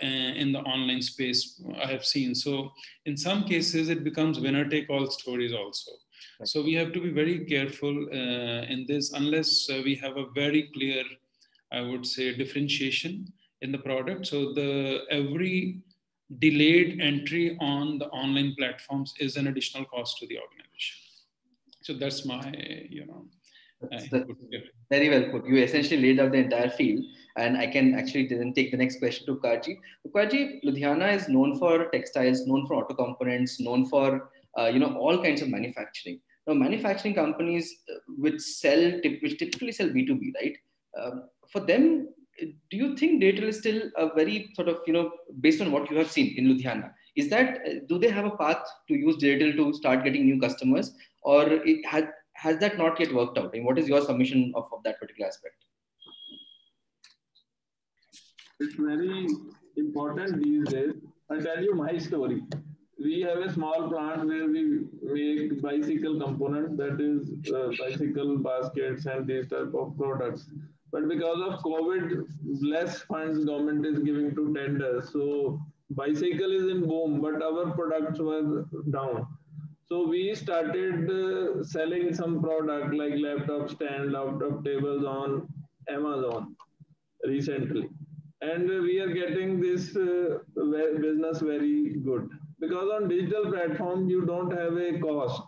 in the online space, I have seen. So in some cases, it becomes winner take all stories also. So we have to be very careful in this, unless we have a very clear, I would say, differentiation in the product. So every delayed entry on the online platforms is an additional cost to the organization. So that's my, very well put. You essentially laid out the entire field, and I can actually then take the next question to Karji. Karji, Ludhiana is known for textiles, known for auto components, known for all kinds of manufacturing. Now, manufacturing companies which typically sell B2B, right? For them, do you think digital is still a very sort of, based on what you have seen in Ludhiana, is that, do they have a path to use digital to start getting new customers, or has that not yet worked out? And what is your submission of that particular aspect? It's very important these days. I'll tell you my story. We have a small plant where we make bicycle components, that is bicycle baskets and these type of products. But because of COVID, less funds government is giving to tenders. So bicycle is in boom, but our products were down. So we started selling some product like laptop stand, laptop tables on Amazon recently. And we are getting this business very good. Because on digital platform, you don't have a cost.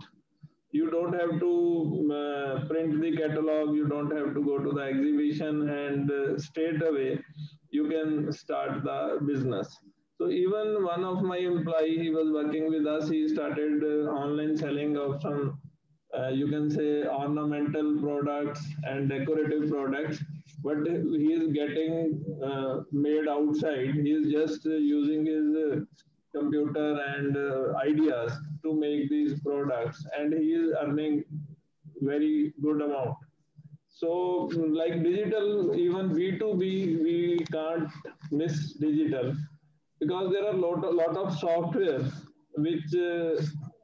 You don't have to print the catalog. You don't have to go to the exhibition, and straight away you can start the business. So even one of my employee, he was working with us. He started online selling of some, you can say, ornamental products and decorative products. But he is getting made outside. He is just using his computer and ideas to make these products, and he is earning very good amount. So like digital, even B2B, we can't miss digital, because there are lot of software which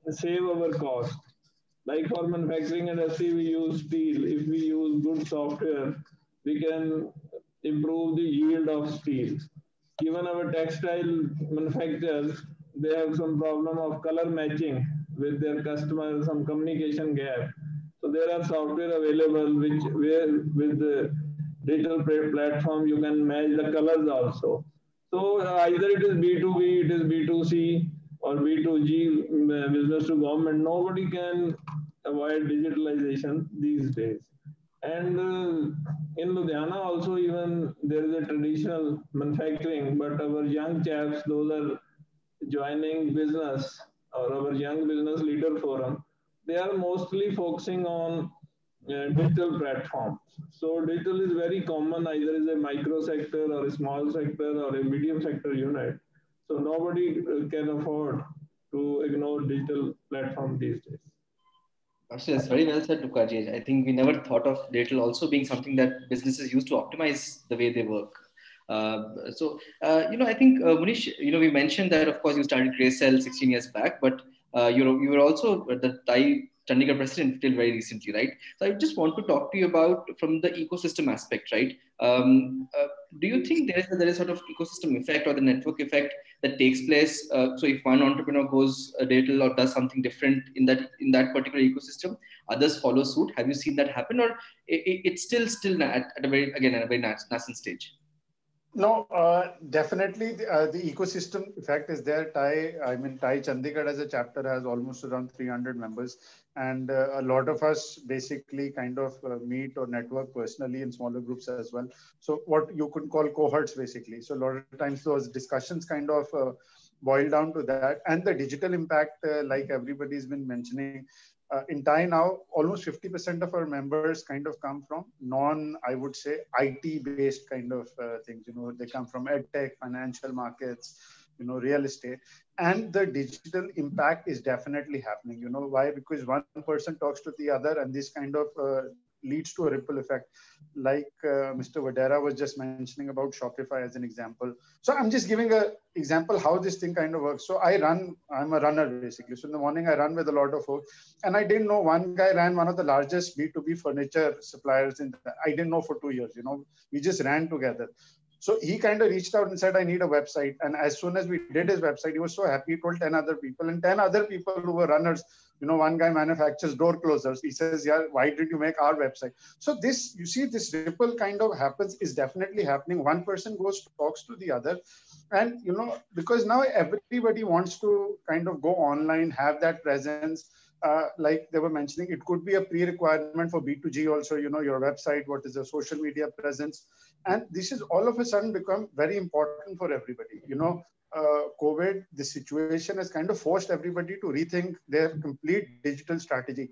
save our cost. Like for manufacturing industry, we use steel. If we use good software, we can improve the yield of steel. Even our textile manufacturers, they have some problem of color matching with their customers, some communication gap. So there are software available where with the digital platform you can match the colors also. So either it is B2B, it is B2C, or B2G, business to government. Nobody can avoid digitalization these days. And in Ludhiana also, even there is a traditional manufacturing, but our young chaps, those are joining business, or our young business leader forum, they are mostly focusing on digital platforms. So digital is very common, either is a micro sector or a small sector or a medium sector unit. So nobody can afford to ignore digital platform these days. Actually, that's very well said, Tukaji. I think we never thought of digital also being something that businesses use to optimize the way they work. I think, Munish, we mentioned that, of course, you started Gracell 16 years back, but you were also the Thai Chandigarh president till very recently, right? So I just want to talk to you about from the ecosystem aspect, right? Do you think there is sort of ecosystem effect or the network effect that takes place? So if one entrepreneur goes digital or does something different in that particular ecosystem, others follow suit. Have you seen that happen, or it's still at a very nascent stage? No, definitely the ecosystem effect is there. Thai Chandigarh as a chapter has almost around 300 members, and a lot of us basically kind of meet or network personally in smaller groups as well. So what you could call cohorts basically. So a lot of times those discussions kind of boil down to that, and the digital impact, like everybody's been mentioning. In Thai now, almost 50% of our members kind of come from I would say, IT-based kind of things. They come from edtech, financial markets, real estate. And the digital impact is definitely happening. Why? Because one person talks to the other, and this kind of leads to a ripple effect. Like Mr. Vadera was just mentioning about Shopify as an example. So I'm just giving an example how this thing kind of works. So I'm a runner basically. So in the morning I run with a lot of folks, and I didn't know one guy ran one of the largest B2B furniture suppliers I didn't know for 2 years. We just ran together. So he kind of reached out and said, I need a website. And as soon as we did his website, he was so happy. He told 10 other people, and 10 other people who were runners. One guy manufactures door closers. He says, yeah, why did you make our website? So you see, this ripple kind of happens, is definitely happening. One person goes, talks to the other. And, because now everybody wants to kind of go online, have that presence. Like they were mentioning, it could be a pre-requirement for B2G also, your website, what is the social media presence. And this is all of a sudden become very important for everybody. COVID, the situation has kind of forced everybody to rethink their complete digital strategy.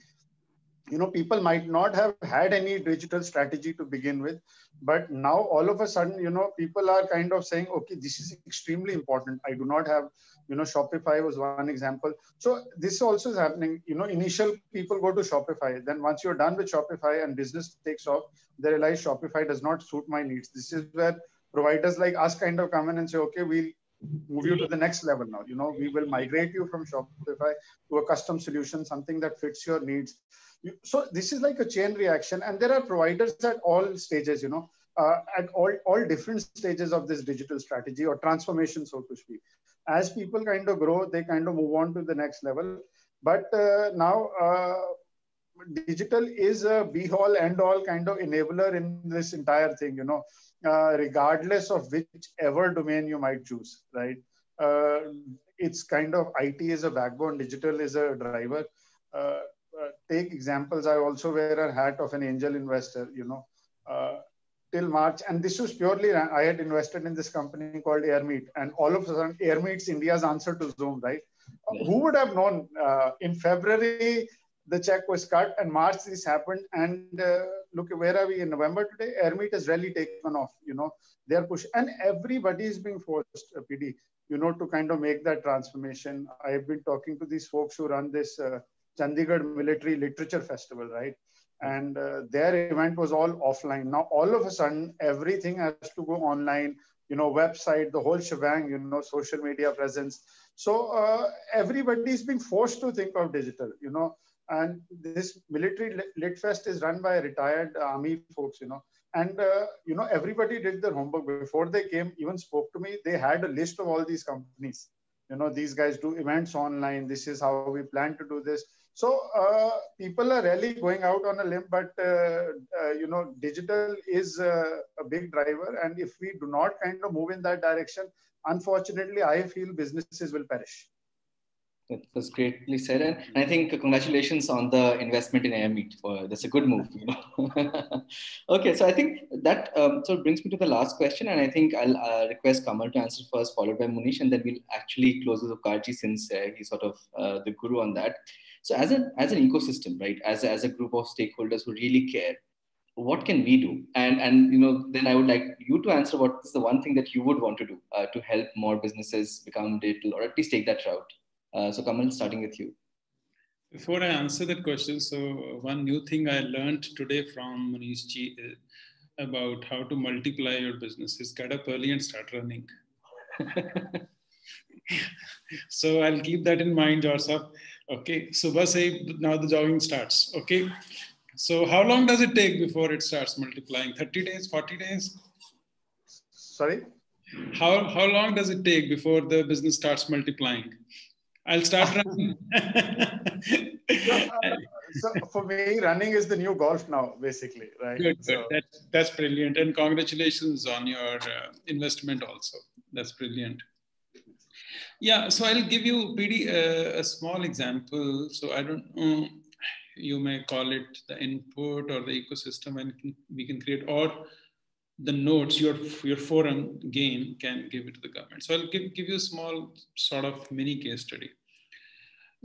People might not have had any digital strategy to begin with, but now all of a sudden, people are kind of saying, okay, this is extremely important. I do not have, Shopify was one example. So this also is happening. Initial people go to Shopify. Then once you're done with Shopify and business takes off, they realize Shopify does not suit my needs. This is where providers like us kind of come in and say, okay, we'll move you to the next level now. We will migrate you from Shopify to a custom solution, something that fits your needs. So this is like a chain reaction, and there are providers at all stages, at all different stages of this digital strategy or transformation, so to speak. As people kind of grow, they kind of move on to the next level. But now digital is a be-all, end-all kind of enabler in this entire thing, regardless of whichever domain you might choose, right? It's kind of IT is a backbone, digital is a driver. Take examples. I also wear a hat of an angel investor, till March. And this was purely, I had invested in this company called Airmeet. And all of a sudden, Airmeet's India's answer to Zoom, right? Yeah. Who would have known in February, the check was cut, and March this happened. And look, where are we in November today? Airmeet has really taken off, they're pushing. And everybody is being forced, PD, to kind of make that transformation. I have been talking to these folks who run this Chandigarh Military Literature Festival, right? And their event was all offline. Now, all of a sudden, everything has to go online, website, the whole shebang, social media presence. So everybody is being forced to think of digital, and this Military Lit Fest is run by retired army folks, and, everybody did their homework before they came, even spoke to me. They had a list of all these companies. These guys do events online. This is how we plan to do this. So people are really going out on a limb, but digital is a big driver. And if we do not kind of move in that direction, unfortunately, I feel businesses will perish. That's greatly said, and I think congratulations on the investment in AirMeet. That's a good move, Okay, so I think that so it brings me to the last question, and I think I'll request Kamal to answer first, followed by Munish, and then we'll actually close with Karji since he's sort of the guru on that. So as an ecosystem, right, as a group of stakeholders who really care, what can we do? And then I would like you to answer what is the one thing that you would want to do to help more businesses become digital, or at least take that route. So Kamal, starting with you. Before I answer that question, so one new thing I learned today from Manish ji about how to multiply your business is get up early and start running. So I'll keep that in mind, Joseph. Okay, Subha say now the jogging starts. Okay, so how long does it take before it starts multiplying? 30 days, 40 days? Sorry? How long does it take before the business starts multiplying? I'll start running. So for me, running is the new golf now, basically, right? Good, so. good. That's brilliant. And congratulations on your investment also. That's brilliant. Yeah, so I'll give you, PD, a small example. So I don't know, you may call it the input or the ecosystem, and we can create, or the notes, your forum game can give it to the government. So I'll give you a small sort of mini case study.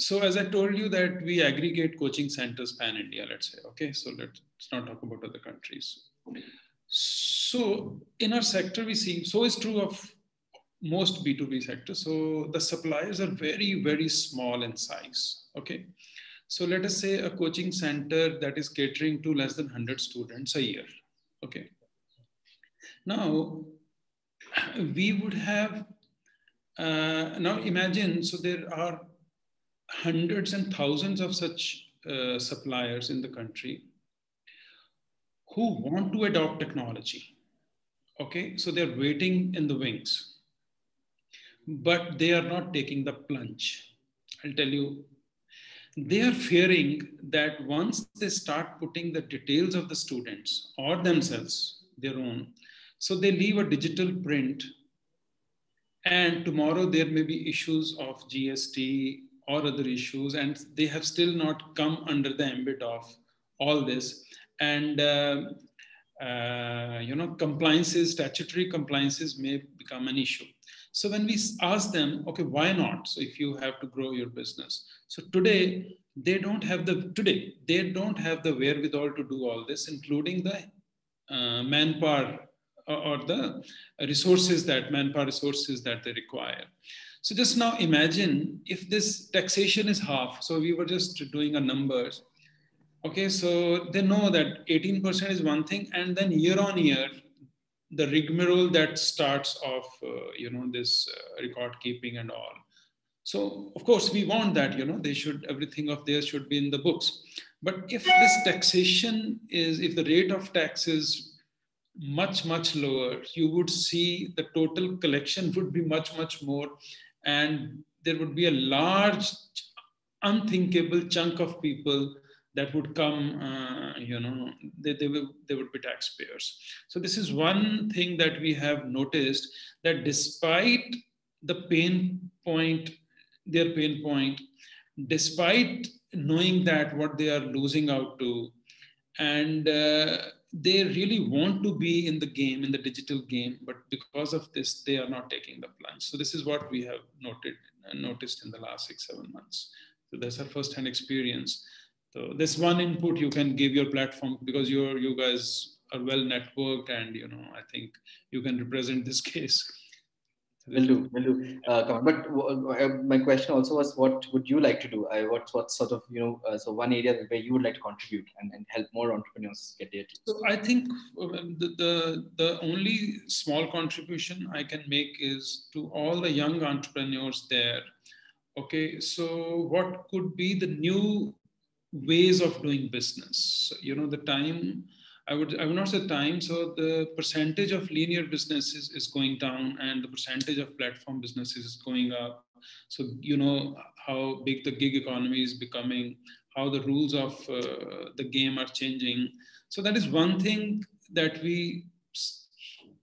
So as I told you that we aggregate coaching centers pan-India, let's say, okay? So let's not talk about other countries. So in our sector, we see, so it's true of most B2B sectors. So the suppliers are very, very small in size, okay? So let us say a coaching center that is catering to less than 100 students a year, okay? Now, we would have, now imagine, so there are hundreds and thousands of such suppliers in the country who want to adopt technology. Okay, so they're waiting in the wings, but they are not taking the plunge. I'll tell you, they are fearing that once they start putting the details of the students or themselves, their own, so they leave a digital print, and tomorrow there may be issues of GST or other issues, and they have still not come under the ambit of all this. And compliances, statutory compliances may become an issue. So when we ask them, okay, why not? So if you have to grow your business. So today, they don't have the wherewithal to do all this, including the manpower or the manpower resources that they require. So just now imagine if this taxation is half. So we were just doing a numbers. Okay, so they know that 18% is one thing, and then year on year, the rigmarole that starts off, this record keeping and all. So of course we want that, everything of theirs should be in the books. But if this taxation if the rate of tax is much, much lower, you would see the total collection would be much, much more. And there would be a large, unthinkable chunk of people that would come, they would be taxpayers. So this is one thing that we have noticed, that despite their pain point, despite knowing that what they are losing out to, and they really want to be in the game, in the digital game, but because of this, they are not taking the plunge. So this is what we have noticed in the last 6-7 months. So that's our first-hand experience. So this one input you can give your platform, because you guys are well networked, and I think you can represent this case. Will do. But my question also was, what would you like to do? What sort of, so one area where you would like to contribute and help more entrepreneurs get there? So I think the only small contribution I can make is to all the young entrepreneurs there. Okay, so what could be the new ways of doing business? The time, I would not say time. So the percentage of linear businesses is going down, and the percentage of platform businesses is going up. So how big the gig economy is becoming, how the rules of the game are changing. So that is one thing that we,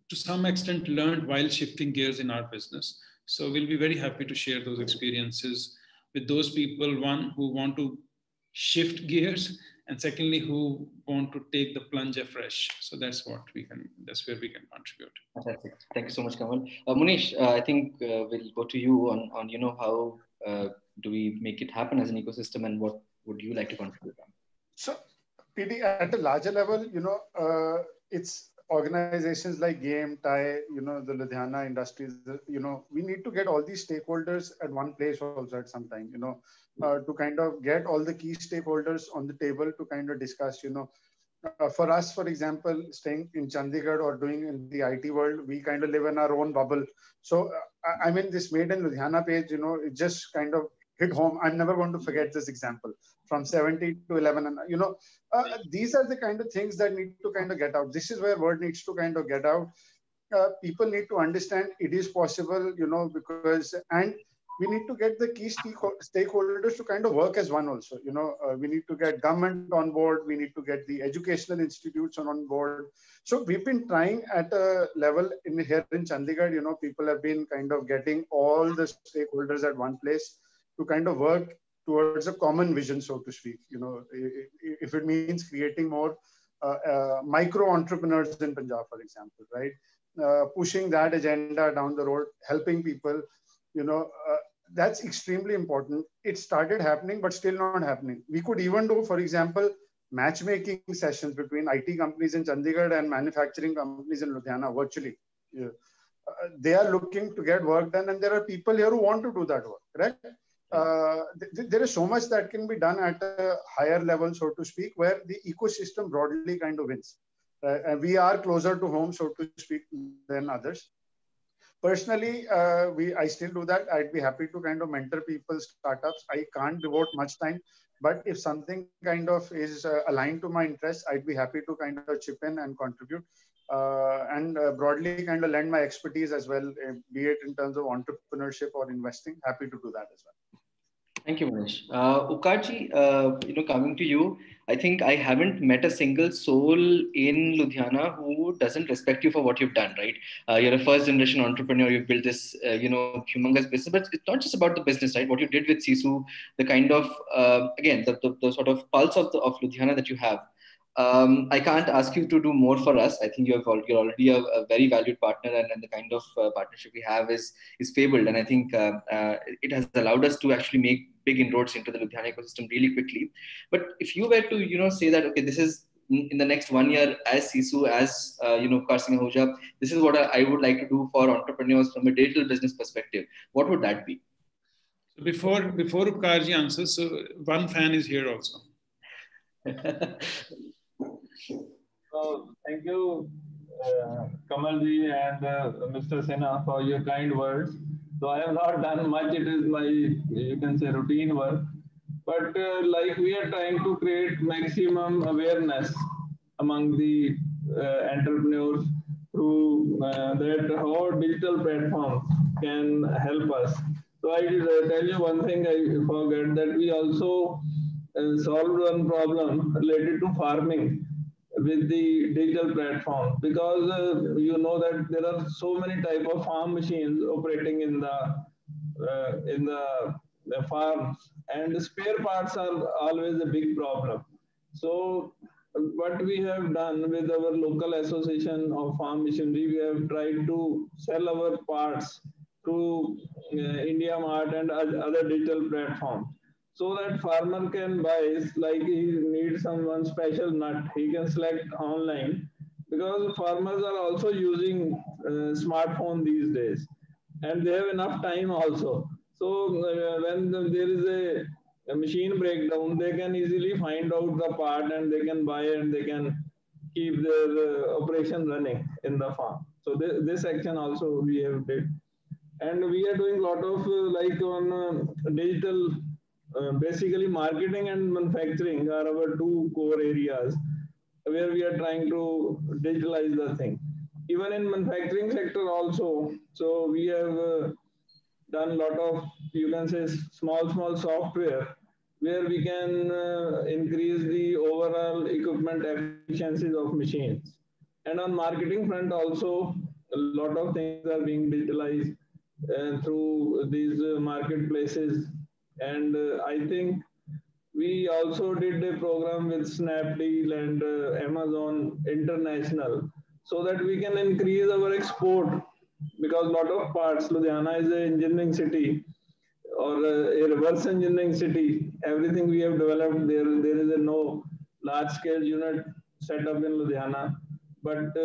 to some extent, learned while shifting gears in our business. So we'll be very happy to share those experiences with those people, one, who want to shift gears, and secondly, who want to take the plunge afresh. So that's where we can contribute. Fantastic. Thank you so much, Kamal. Munish, I think we'll go to you on how do we make it happen as an ecosystem, and what would you like to contribute on? So, PD, at a larger level, it's organizations like Game, TIE, the Ludhiana industries, we need to get all these stakeholders at one place also at some time, to kind of get all the key stakeholders on the table to kind of discuss, for us, for example, staying in Chandigarh or doing in the IT world, we kind of live in our own bubble. So, I mean, this Made in Ludhiana page, it just kind of hit home. I'm never going to forget this example from 70 to 11. And, these are the kind of things that need to kind of get out. This is where word needs to kind of get out. People need to understand it is possible, and we need to get the key stakeholders to kind of work as one also. We need to get government on board. We need to get the educational institutes on board. So we've been trying at a level here in Chandigarh, people have been kind of getting all the stakeholders at one place to kind of work towards a common vision, so to speak. If it means creating more micro entrepreneurs in Punjab, for example, right? Pushing that agenda down the road, helping people, that's extremely important. It started happening, but still not happening. We could even do, for example, matchmaking sessions between IT companies in Chandigarh and manufacturing companies in Ludhiana virtually. Yeah. They are looking to get work done, and there are people here who want to do that work, correct? There is so much that can be done at a higher level, so to speak, where the ecosystem broadly kind of wins. And we are closer to home, so to speak, than others. Personally, I still do that. I'd be happy to kind of mentor people's startups. I can't devote much time, but if something kind of is aligned to my interests, I'd be happy to kind of chip in and contribute. And broadly kind of lend my expertise as well, be it in terms of entrepreneurship or investing. Happy to do that as well. Thank you, Manish. Ukarji, coming to you, I think I haven't met a single soul in Ludhiana who doesn't respect you for what you've done, right? You're a first generation entrepreneur. You've built this, humongous business, but it's not just about the business, right? What you did with Sisu, the kind of, again, the sort of pulse of Ludhiana that you have. I can't ask you to do more for us. I think you're already a very valued partner, and the kind of partnership we have is fabled. And I think it has allowed us to actually make big inroads into the Ludhiana ecosystem really quickly. But if you were to, say that, okay, this is in the next 1 year as Sisu, as Karsing Ahuja, this is what I would like to do for entrepreneurs from a digital business perspective. What would that be? So before Ukarji answers, so one fan is here also. So thank you, Kamalji and Mr. Sinha, for your kind words. So I have not done much. It is my, you can say, routine work. But like we are trying to create maximum awareness among the entrepreneurs through that how digital platforms can help us. So I will tell you one thing I forgot, that we also solved one problem related to farming with the digital platform, because you know that there are so many type of farm machines operating in the farms, and the spare parts are always a big problem. So what we have done with our local association of farm machinery, we have tried to sell our parts to India Mart and other digital platforms, so that farmer can buy, like he needs someone special nut, he can select online, because farmers are also using smartphone these days, and they have enough time also. So when there is a machine breakdown, they can easily find out the part and they can buy, and they can keep their operation running in the farm. So this section also we have did. And we are doing a lot of like on digital, basically marketing and manufacturing are our two core areas where we are trying to digitalize the thing. Even in manufacturing sector also, so we have done a lot of, you can say, small software where we can increase the overall equipment efficiencies of machines. And on marketing front also, a lot of things are being digitalized through these marketplaces And I think we also did a program with Snapdeal and Amazon International so that we can increase our export, because a lot of parts, Ludhiana is an engineering city or a reverse engineering city. Everything we have developed there, there is a no large scale unit set up in Ludhiana. But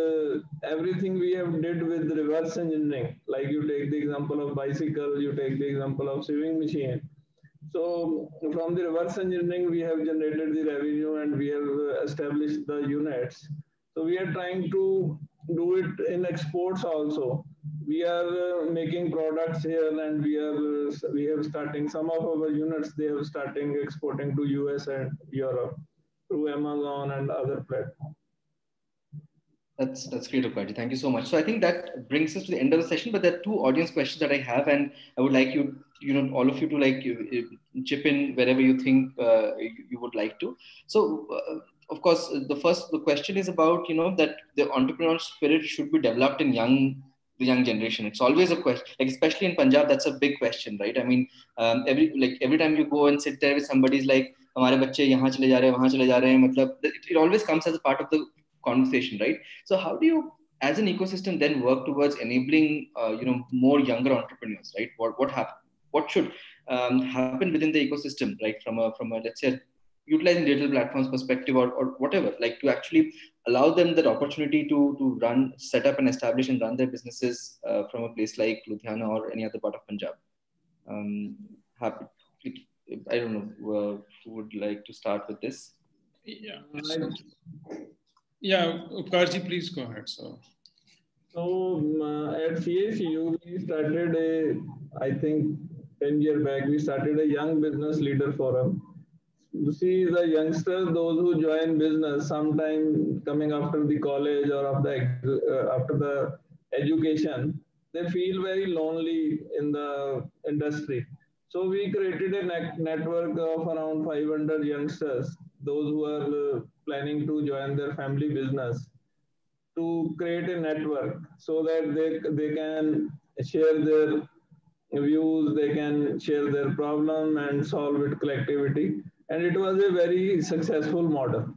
everything we have did with reverse engineering, like you take the example of bicycle, you take the example of sewing machine. So from the reverse engineering, we have generated the revenue and we have established the units. So we are trying to do it in exports also. We are making products here, and we have starting some of our units. They have starting exporting to US and Europe through Amazon and other platforms. That's great, Okaji. Thank you so much. So I think that brings us to the end of the session. But there are two audience questions that I have, and I would like all of you to chip in wherever you think you would like to. So of course, the question is about that the entrepreneurial spirit should be developed in the young generation. It's always a question, like especially in Punjab, that's a big question, right? I mean, every time you go and sit there with somebody's like, हमारे बच्चे यहाँ चले जा रहे हैं, वहाँ चले जा रहे हैं, मतलब it always comes as a part of the conversation, right? So how do you, as an ecosystem, then work towards enabling more younger entrepreneurs, right? What should happen within the ecosystem, right? From a let's say utilizing digital platforms perspective, or whatever, like to actually allow them that opportunity to run, set up and establish and run their businesses from a place like Ludhiana or any other part of Punjab. Happy, I don't know who would like to start with this. Yeah, Upkarji, please go ahead. So at CSU, we started I think 10 years back, we started a young business leader forum. You see, the youngsters, those who join business, sometime coming after the college or after the education, they feel very lonely in the industry. So we created a network of around 500 youngsters, those who are planning to join their family business, to create a network so that they can share their views, they can share their problem and solve it collectivity. And it was a very successful model.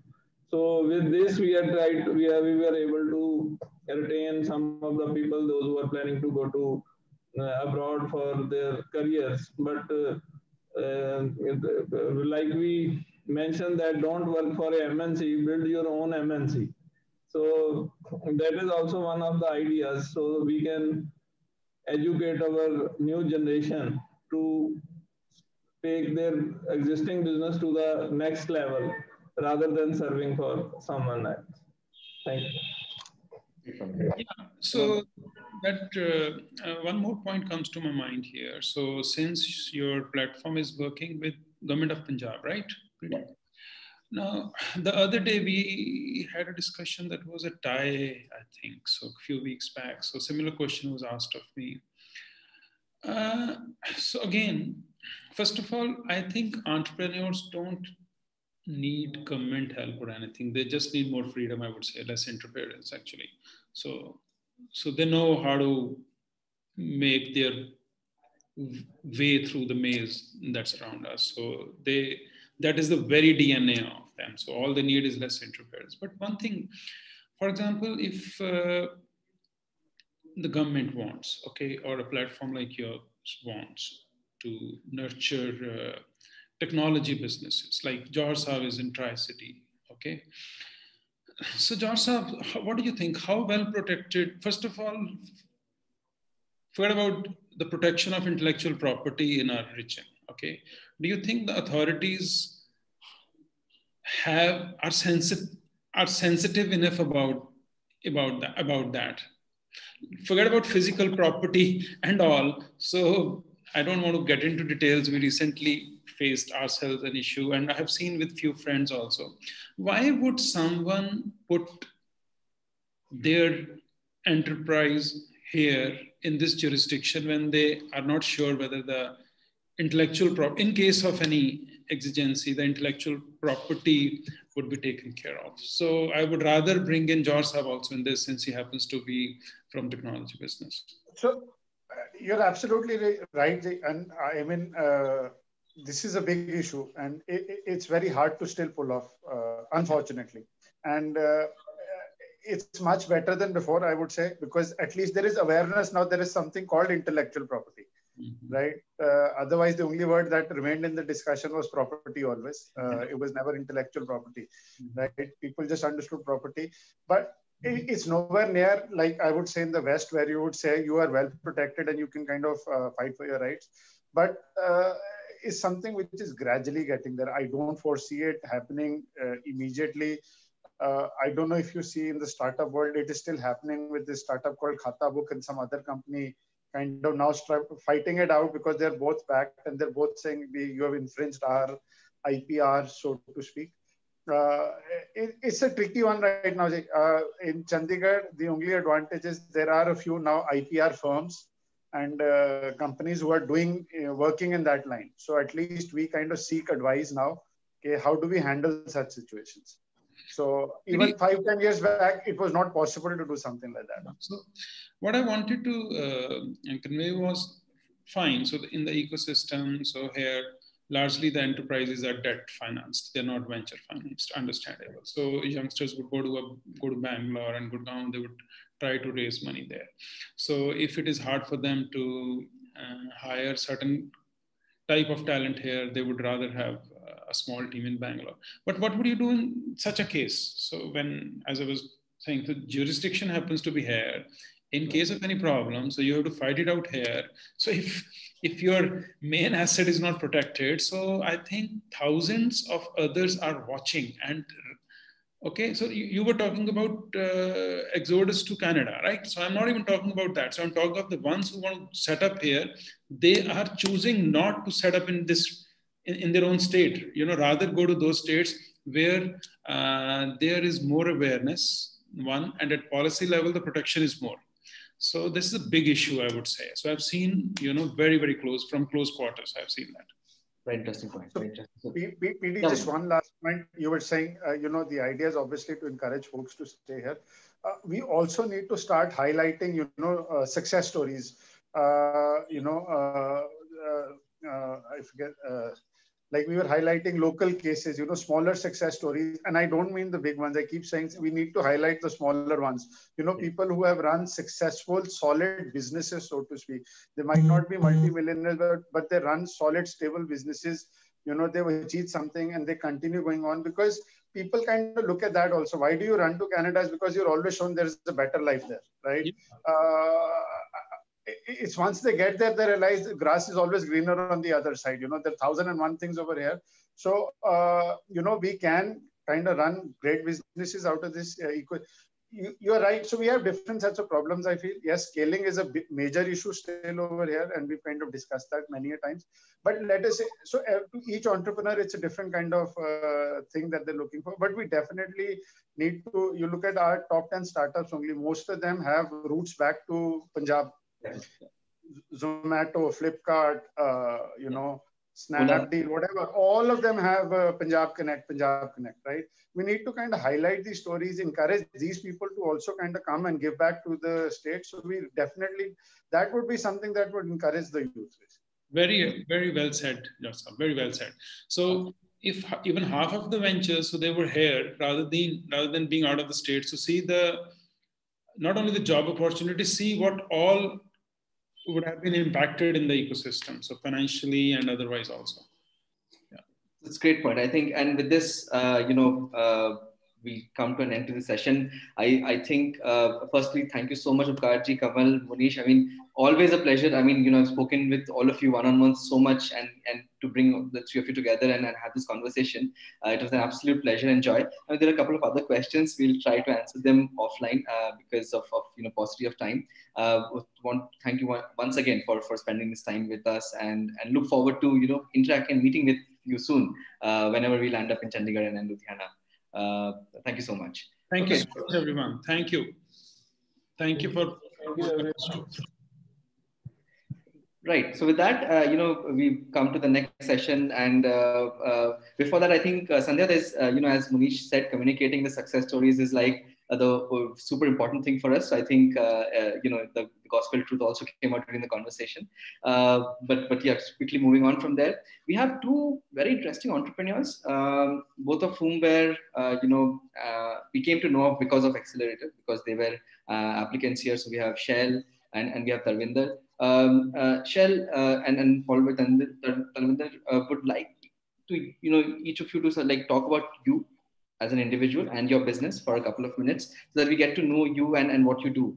So with this, we were able to retain some of the people, those who are planning to go to abroad for their careers. But like we mentioned, that don't work for a MNC, build your own MNC. So that is also one of the ideas. So we can educate our new generation to take their existing business to the next level rather than serving for someone else. Thank you. Yeah, so that one more point comes to my mind here. So since your platform is working with Government of Punjab, right? Yeah. Now, the other day we had a discussion that was a tie, I think, so a few weeks back. So similar question was asked of me. So again, first of all, I think entrepreneurs don't need government help or anything. They just need more freedom, I would say, less interference actually. So they know how to make their way through the maze that's around us. So that is the very DNA of them. So all they need is less interference. But one thing, for example, if the government wants, okay, or a platform like yours wants to nurture technology businesses, like Jawhar Saab is in Tri-City, okay? So Jawhar Saab, what do you think? How well protected, first of all, forget about the protection of intellectual property in our region, okay? Do you think the authorities are sensitive enough about that? Forget about physical property and all. So I don't want to get into details. We recently faced ourselves an issue, and I have seen with few friends also. Why would someone put their enterprise here in this jurisdiction when they are not sure whether the intellectual property, in case of any exigency, the intellectual property would be taken care of? So I would rather bring in Jawhar Saab also in this, since he happens to be from technology business. So you're absolutely right. And I mean, this is a big issue, and it's very hard to still pull off, unfortunately. And it's much better than before, I would say, because at least there is awareness now. There is something called intellectual property, right? Otherwise, the only word that remained in the discussion was property always. It was never intellectual property, right? People just understood property, but it's nowhere near, like I would say, in the West, where you would say you are well protected and you can kind of fight for your rights. But is something which is gradually getting there. I don't foresee it happening immediately. I don't know if you see in the startup world, it is still happening with this startup called Khata Book and some other company kind of now fighting it out because they're both backed and they're both saying you have infringed our IPR, so to speak. It's a tricky one right now. In Chandigarh, the only advantage is there are a few now IPR firms and companies who are doing working in that line. So at least we kind of seek advice now. Okay, how do we handle such situations? So even 5-10 years back, it was not possible to do something like that. So what I wanted to convey was fine. So in the ecosystem, so here largely the enterprises are debt financed; they're not venture financed. Understandable. So youngsters would go to Bangalore and Gurgaon. They would try to raise money there. So if it is hard for them to hire certain type of talent here, they would rather have a small team in Bangalore. But what would you do in such a case? So when, as I was saying, the jurisdiction happens to be here, in case of any problem, so you have to fight it out here. So if your main asset is not protected, so I think thousands of others are watching. And okay, so you were talking about exodus to Canada, right? So I'm not even talking about that. So I'm talking of the ones who want to set up here. They are choosing not to set up in this in their own state. Rather go to those states where there is more awareness. One, and at policy level, the protection is more. So this is a big issue, I would say. So I've seen, very, very close, from close quarters, I've seen that. Very interesting point. Very interesting. PD, just one last point. You were saying, the idea is obviously to encourage folks to stay here. We also need to start highlighting, success stories. I forget, like we were highlighting local cases, smaller success stories. And I don't mean the big ones. I keep saying we need to highlight the smaller ones. People who have run successful, solid businesses, so to speak. They might not be multi-millionaires, but they run solid, stable businesses. They've achieved something and they continue going on, because people kind of look at that also. Why do you run to Canada? Is because you're always shown there's a better life there, right? It's once they get there, they realize the grass is always greener on the other side. There are 1,001 things over here. So, we can kind of run great businesses out of this. You're right. So we have different sets of problems, I feel. Yes, scaling is a major issue still over here, and we've kind of discussed that many a times. But let us say, so to each entrepreneur, it's a different kind of thing that they're looking for. But we definitely need to, you look at our top 10 startups only, most of them have roots back to Punjab. Zomato, Flipkart, Snapdeal, whatever, all of them have Punjab Connect, right? We need to kind of highlight these stories, encourage these people to also kind of come and give back to the state. So we definitely, that would be something that would encourage the youth. Very, very well said, Joseph. Very well said. So if even half of the ventures, so they were here rather than being out of the state, so see not only the job opportunities, see what all would have been impacted in the ecosystem, so financially and otherwise also. Yeah, that's a great point. I think, and with this, we come to an end to the session. I think, firstly, thank you so much, Upkarji, Kamal, Munish. I mean, always a pleasure. I mean, I've spoken with all of you one-on-one so much, and to bring the three of you together and have this conversation, it was an absolute pleasure and joy. I mean, there are a couple of other questions. We'll try to answer them offline because of paucity of time. Want to thank you once again for spending this time with us, and look forward to interacting and meeting with you soon whenever we land up in Chandigarh and Ludhiana. Thank you so much. Thank you so much, everyone. Thank you. Thank you for. Right. So with that, we've come to the next session, and before that, I think Sandhya, there's as Munish said, communicating the success stories is like the super important thing for us. So I think the gospel truth also came out during the conversation. But yeah, quickly moving on from there, we have two very interesting entrepreneurs, both of whom were we came to know of because of Accelerator, because they were applicants here. So we have Shell and we have Tarvinder. Shell and followed by Tarvinder would like to each of you to like talk about you as an individual and your business for a couple of minutes, so that we get to know you and what you do.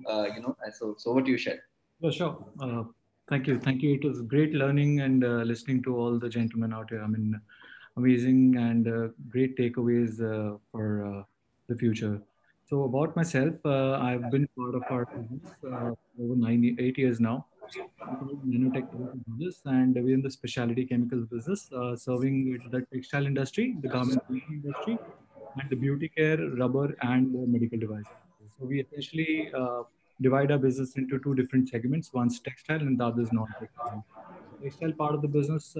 So over to you, Shell. Yeah, sure. Thank you. Thank you. It was great learning and listening to all the gentlemen out here. I mean, amazing and great takeaways for the future. So about myself, I've been part of our business over 8 years now. We call it Nanotech Chemical Business, and we're in the specialty chemicals business, serving the textile industry, the garment industry, and the beauty care, rubber, and medical devices. So we essentially divide our business into two different segments. One's textile and the other is non-textile. Textile part of the business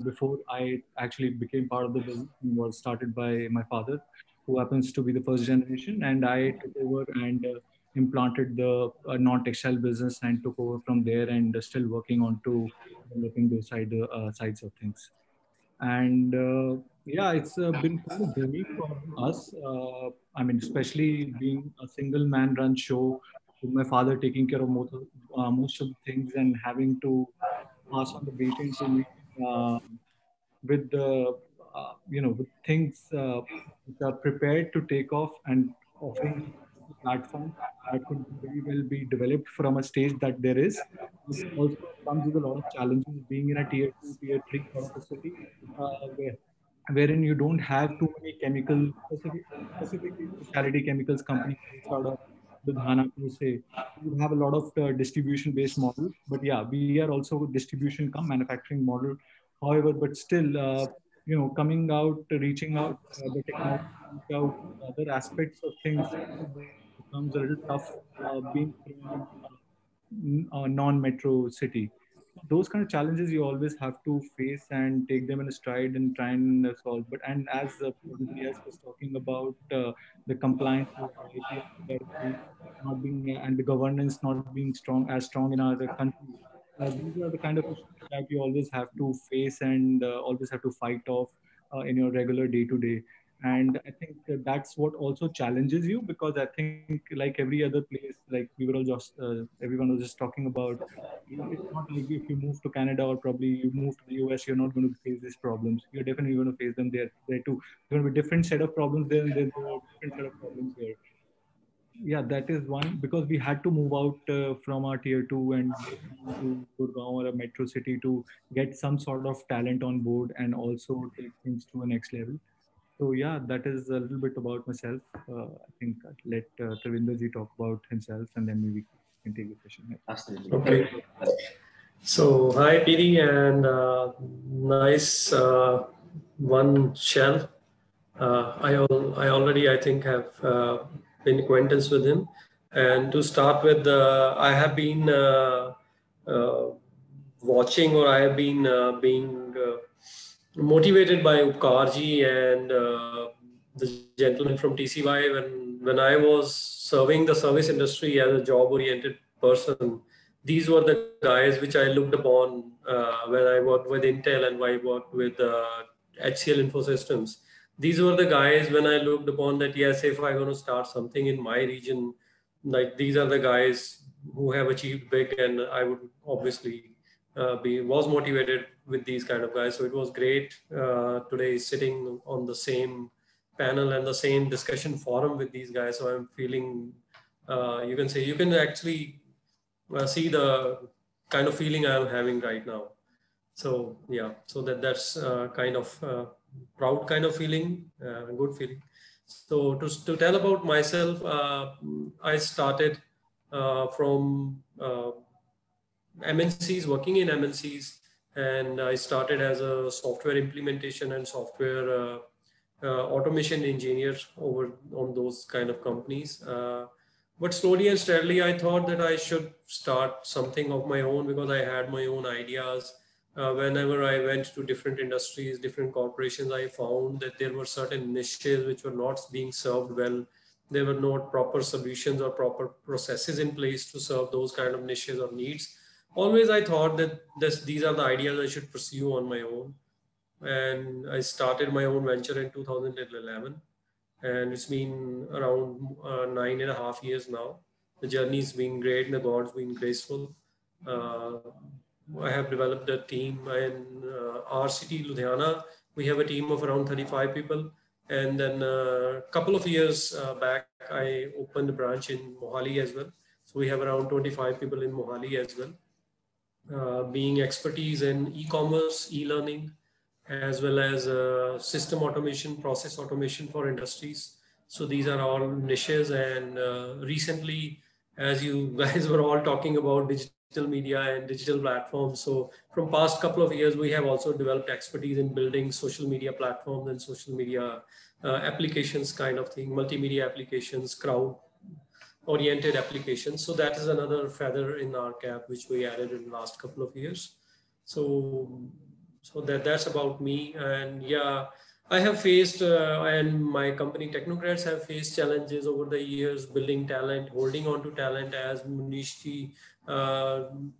before I actually became part of the business was started by my father, who happens to be the first generation, and I took over and implanted the non-textile business and took over from there and still working on to developing those sides of things. And yeah, it's been quite a journey for us. I mean, especially being a single man run show with my father taking care of most of the things and having to pass on the baton to me with the with things which are prepared to take off and offering a platform that could very well be developed from a stage that there is. It also comes with a lot of challenges being in a tier two, tier three sort of a city, where wherein you don't have too many specifically specialty chemicals companies based out of Ludhiana per se. You have a lot of distribution based model, but yeah, we are also distribution come manufacturing model. However, but still, coming out, reaching out, the technology, reach out, other aspects of things becomes a little tough being from a non-metro city. Those kind of challenges you always have to face and take them in a stride and try and solve. But and as everybody else was talking about the compliance with the API authority not being and the governance not being strong in our country. These are the kind of issues that you always have to face and always have to fight off in your regular day to day. And I think that's what also challenges you, because I think like every other place, like we were all just everyone was just talking about, it's not like if you move to Canada or probably you move to the US, you're not going to face these problems. You're definitely going to face them there too. There will be different set of problems there, and then there are different set of problems here. Yeah, that is one, because we had to move out from our tier two and go down to Gurgaon or a metro city to get some sort of talent on board and also take things to a next level. So yeah, that is a little bit about myself. I think I'll let Travinderji talk about himself, and then maybe we can take the question. Absolutely. Okay. So hi PD, and nice one Shell. I already, I think, have been acquaintance with him. And to start with, I have been watching, or I have been being motivated by Upkarji and the gentleman from TCY when I was serving the service industry as a job-oriented person. These were the guys which I looked upon when I worked with Intel and when I worked with HCL Infosystems. These were the guys when I looked upon that, yes, if I'm going to start something in my region, like these are the guys who have achieved big, and I would obviously was motivated with these kind of guys. So it was great today sitting on the same panel and the same discussion forum with these guys. So I'm feeling, you can actually see the kind of feeling I'm having right now. So yeah, so that's kind of proud kind of feeling, good feeling. So to tell about myself, I started from MNCs, working in MNCs, and I started as a software implementation and software automation engineer over on those kind of companies. But slowly and steadily, I thought that I should start something of my own, because I had my own ideas. Whenever I went to different industries, different corporations, I found that there were certain niches which were not being served well. There were not proper solutions or proper processes in place to serve those kind of niches or needs. Always I thought that these are the ideas I should pursue on my own. And I started my own venture in 2011. And it's been around 9.5 years now. The journey's been great and the God's been graceful. Uh, I have developed a team in our city, Ludhiana. We have a team of around 35 people. And then a couple of years back, I opened a branch in Mohali as well. So we have around 25 people in Mohali as well. Being expertise in e-commerce, e-learning, as well as system automation, process automation for industries. So these are all niches. And recently, as you guys were all talking about digital media and digital platforms, so from past couple of years, we have also developed expertise in building social media platforms and social media applications kind of thing, multimedia applications, crowd oriented applications. So that is another feather in our cap, which we added in the last couple of years. So, so that's about me. And yeah, I have faced, and my company Technocrats have faced challenges over the years, building talent, holding on to talent, as Munishji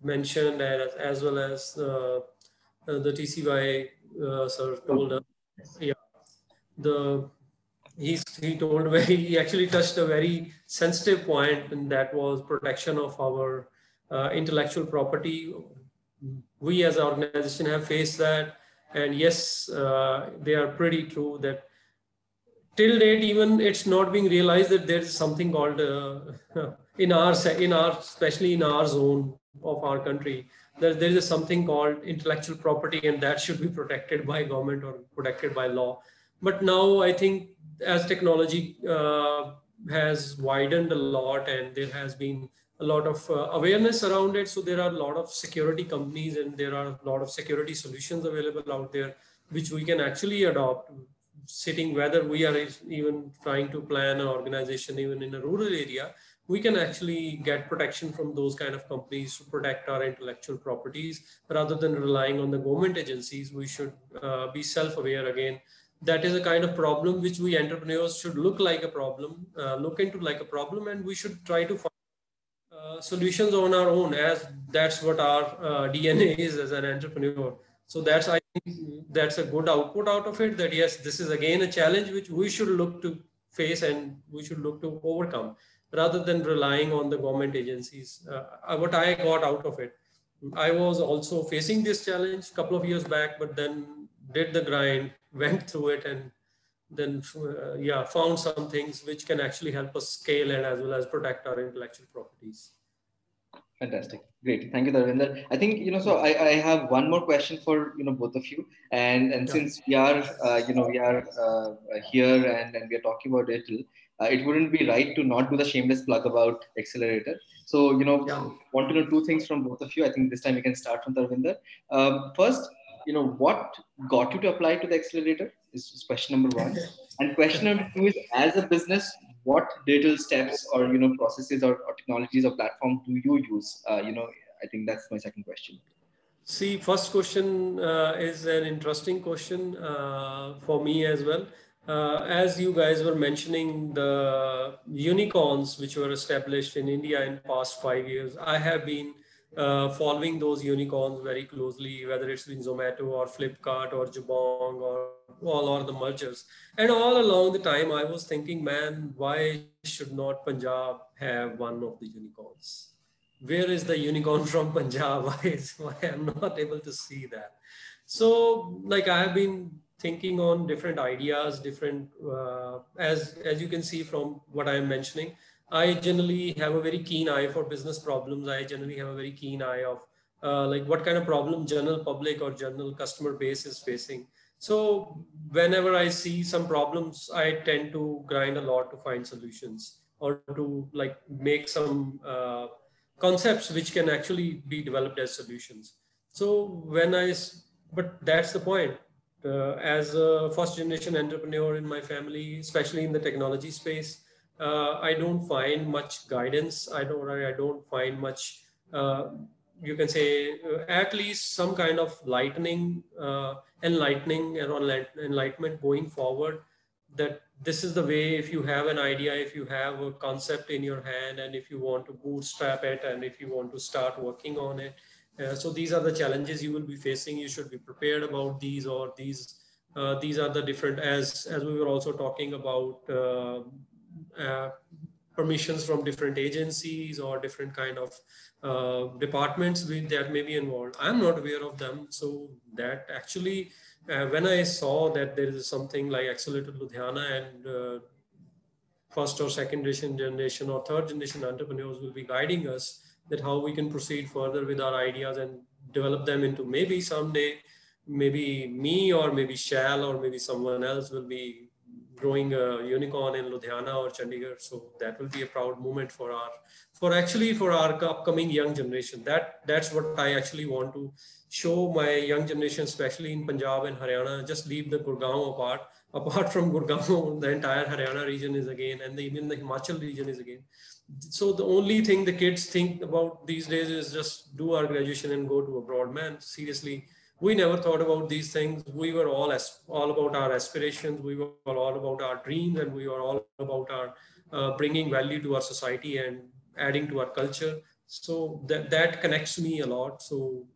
mentioned, as well as the TCY sir told us. Yeah, the he actually touched a very sensitive point, and that was protection of our intellectual property. We as an organization have faced that, and yes, they are pretty true that till date, even it's not being realized that there is something called in our especially in our zone of our country, there is something called intellectual property, and that should be protected by government or protected by law. But now I think as technology has widened a lot, and there has been a lot of awareness around it, so there are a lot of security companies and there are a lot of security solutions available out there which we can actually adopt, sitting whether we are even trying to plan an organization even in a rural area. We can actually get protection from those kind of companies to protect our intellectual properties rather than relying on the government agencies. We should be self-aware again. That is a kind of problem which we entrepreneurs should look like a problem, look into like a problem, and we should try to find solutions on our own, as that's what our DNA is as an entrepreneur. So that's, I think that's a good output out of it, that yes, this is again a challenge which we should look to face and we should look to overcome rather than relying on the government agencies. What I got out of it, I was also facing this challenge a couple of years back, but then did the grind, went through it, and then yeah, found some things which can actually help us scale and as well as protect our intellectual properties. Fantastic. Great. Thank you, Darvinder. I think, so I have one more question for, both of you. And since we are, here and we are talking about digital, it wouldn't be right to not do the shameless plug about Accelerator. So, want to know two things from both of you. I think this time we can start from Darvinder. First, what got you to apply to the Accelerator is question number one. And question number two is, as a business, what digital steps or processes or technologies or platform do you use? I think that's my second question. See, first question is an interesting question for me as well. As you guys were mentioning the unicorns which were established in India in past 5 years, I have been following those unicorns very closely, whether it's been Zomato or Flipkart or Jabong or the mergers. And all along the time I was thinking, man, why should not Punjab have one of the unicorns? Where is the unicorn from Punjab? Why I'm not able to see that? So like I have been thinking on different ideas, different, as you can see from what I'm mentioning, I generally have a very keen eye for business problems. I generally have a very keen eye of like what kind of problem general public or general customer base is facing. So whenever I see some problems, I tend to grind a lot to find solutions or to like make some concepts which can actually be developed as solutions. So but that's the point. As a first generation entrepreneur in my family, especially in the technology space, I don't find much guidance. I don't find much, you can say, at least some kind of enlightening and enlightenment going forward, that this is the way. If you have an idea, if you have a concept in your hand, and if you want to bootstrap it, and if you want to start working on it, so these are the challenges you will be facing. You should be prepared about these, or these are the different, as we were also talking about permissions from different agencies or different kind of departments that may be involved. I'm not aware of them. So that actually, when I saw that there is something like Accelerator Ludhiana, and first or second generation or third generation entrepreneurs will be guiding us that how we can proceed further with our ideas and develop them into, maybe someday, maybe me or maybe Shal or maybe someone else will be growing a unicorn in Ludhiana or Chandigarh. So that will be a proud moment for our upcoming young generation. That's what I actually want to show my young generation, especially in Punjab and Haryana. Just leave the Gurgaon apart. Apart from Gurgaon, the entire Haryana region is again, and even the Himachal region is again. So the only thing the kids think about these days is just do our graduation and go to abroad. Man, seriously, we never thought about these things. We were all about our aspirations. We were all about our dreams, and we were all about our bringing value to our society and adding to our culture. So that connects me a lot. So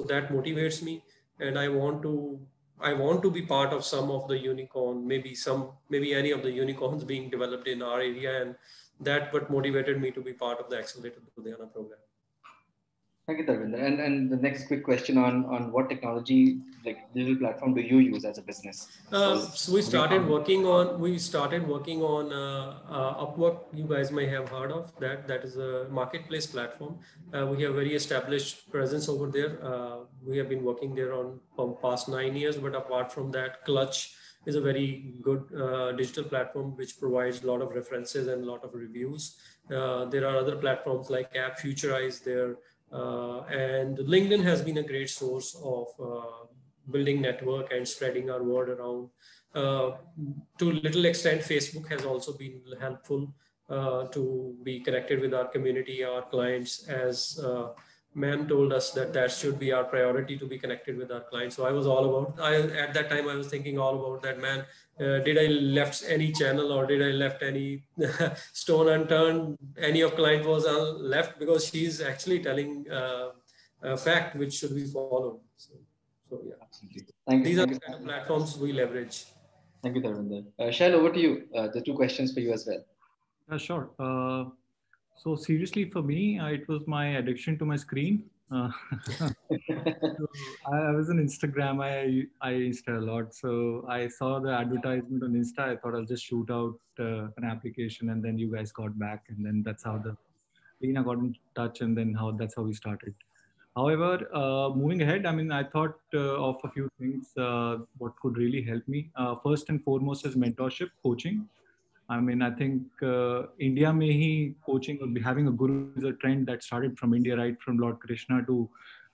that motivates me, and I want to be part of some of the unicorn, maybe any of the unicorns being developed in our area, and that what motivated me to be part of the Accelerated Ludhiana program. Thank you, Darvinder. And the next quick question on what technology, like digital platform, do you use as a business? So we started working on Upwork. You guys may have heard of that. That is a marketplace platform. We have very established presence over there. We have been working there from past 9 years. But apart from that, Clutch is a very good digital platform which provides a lot of references and a lot of reviews. There are other platforms like App Futurize there. And LinkedIn has been a great source of building network and spreading our word around. To a little extent, Facebook has also been helpful to be connected with our community, our clients, as ma'am told us that should be our priority, to be connected with our clients. So I was all about, at that time I was thinking all about that, man. Did I left any channel, or did I left any stone unturned? Any of client was left, because she's actually telling a fact which should be followed. So yeah. Absolutely. Thank you. These are the kind of platforms we leverage. Thank you, Darvinder. Shal, over to you. The two questions for you as well. Sure. So seriously, for me, it was my addiction to my screen. So I was on Instagram. I Insta a lot. So I saw the advertisement on Insta. I thought I'll just shoot out an application, and then you guys got back, and then that's how the Lena got in touch, and then that's how we started. However, moving ahead, I mean, I thought of a few things what could really help me. First and foremost is mentorship, coaching. I mean, I think India mein hi coaching or having a guru is a trend that started from India, right? From Lord Krishna to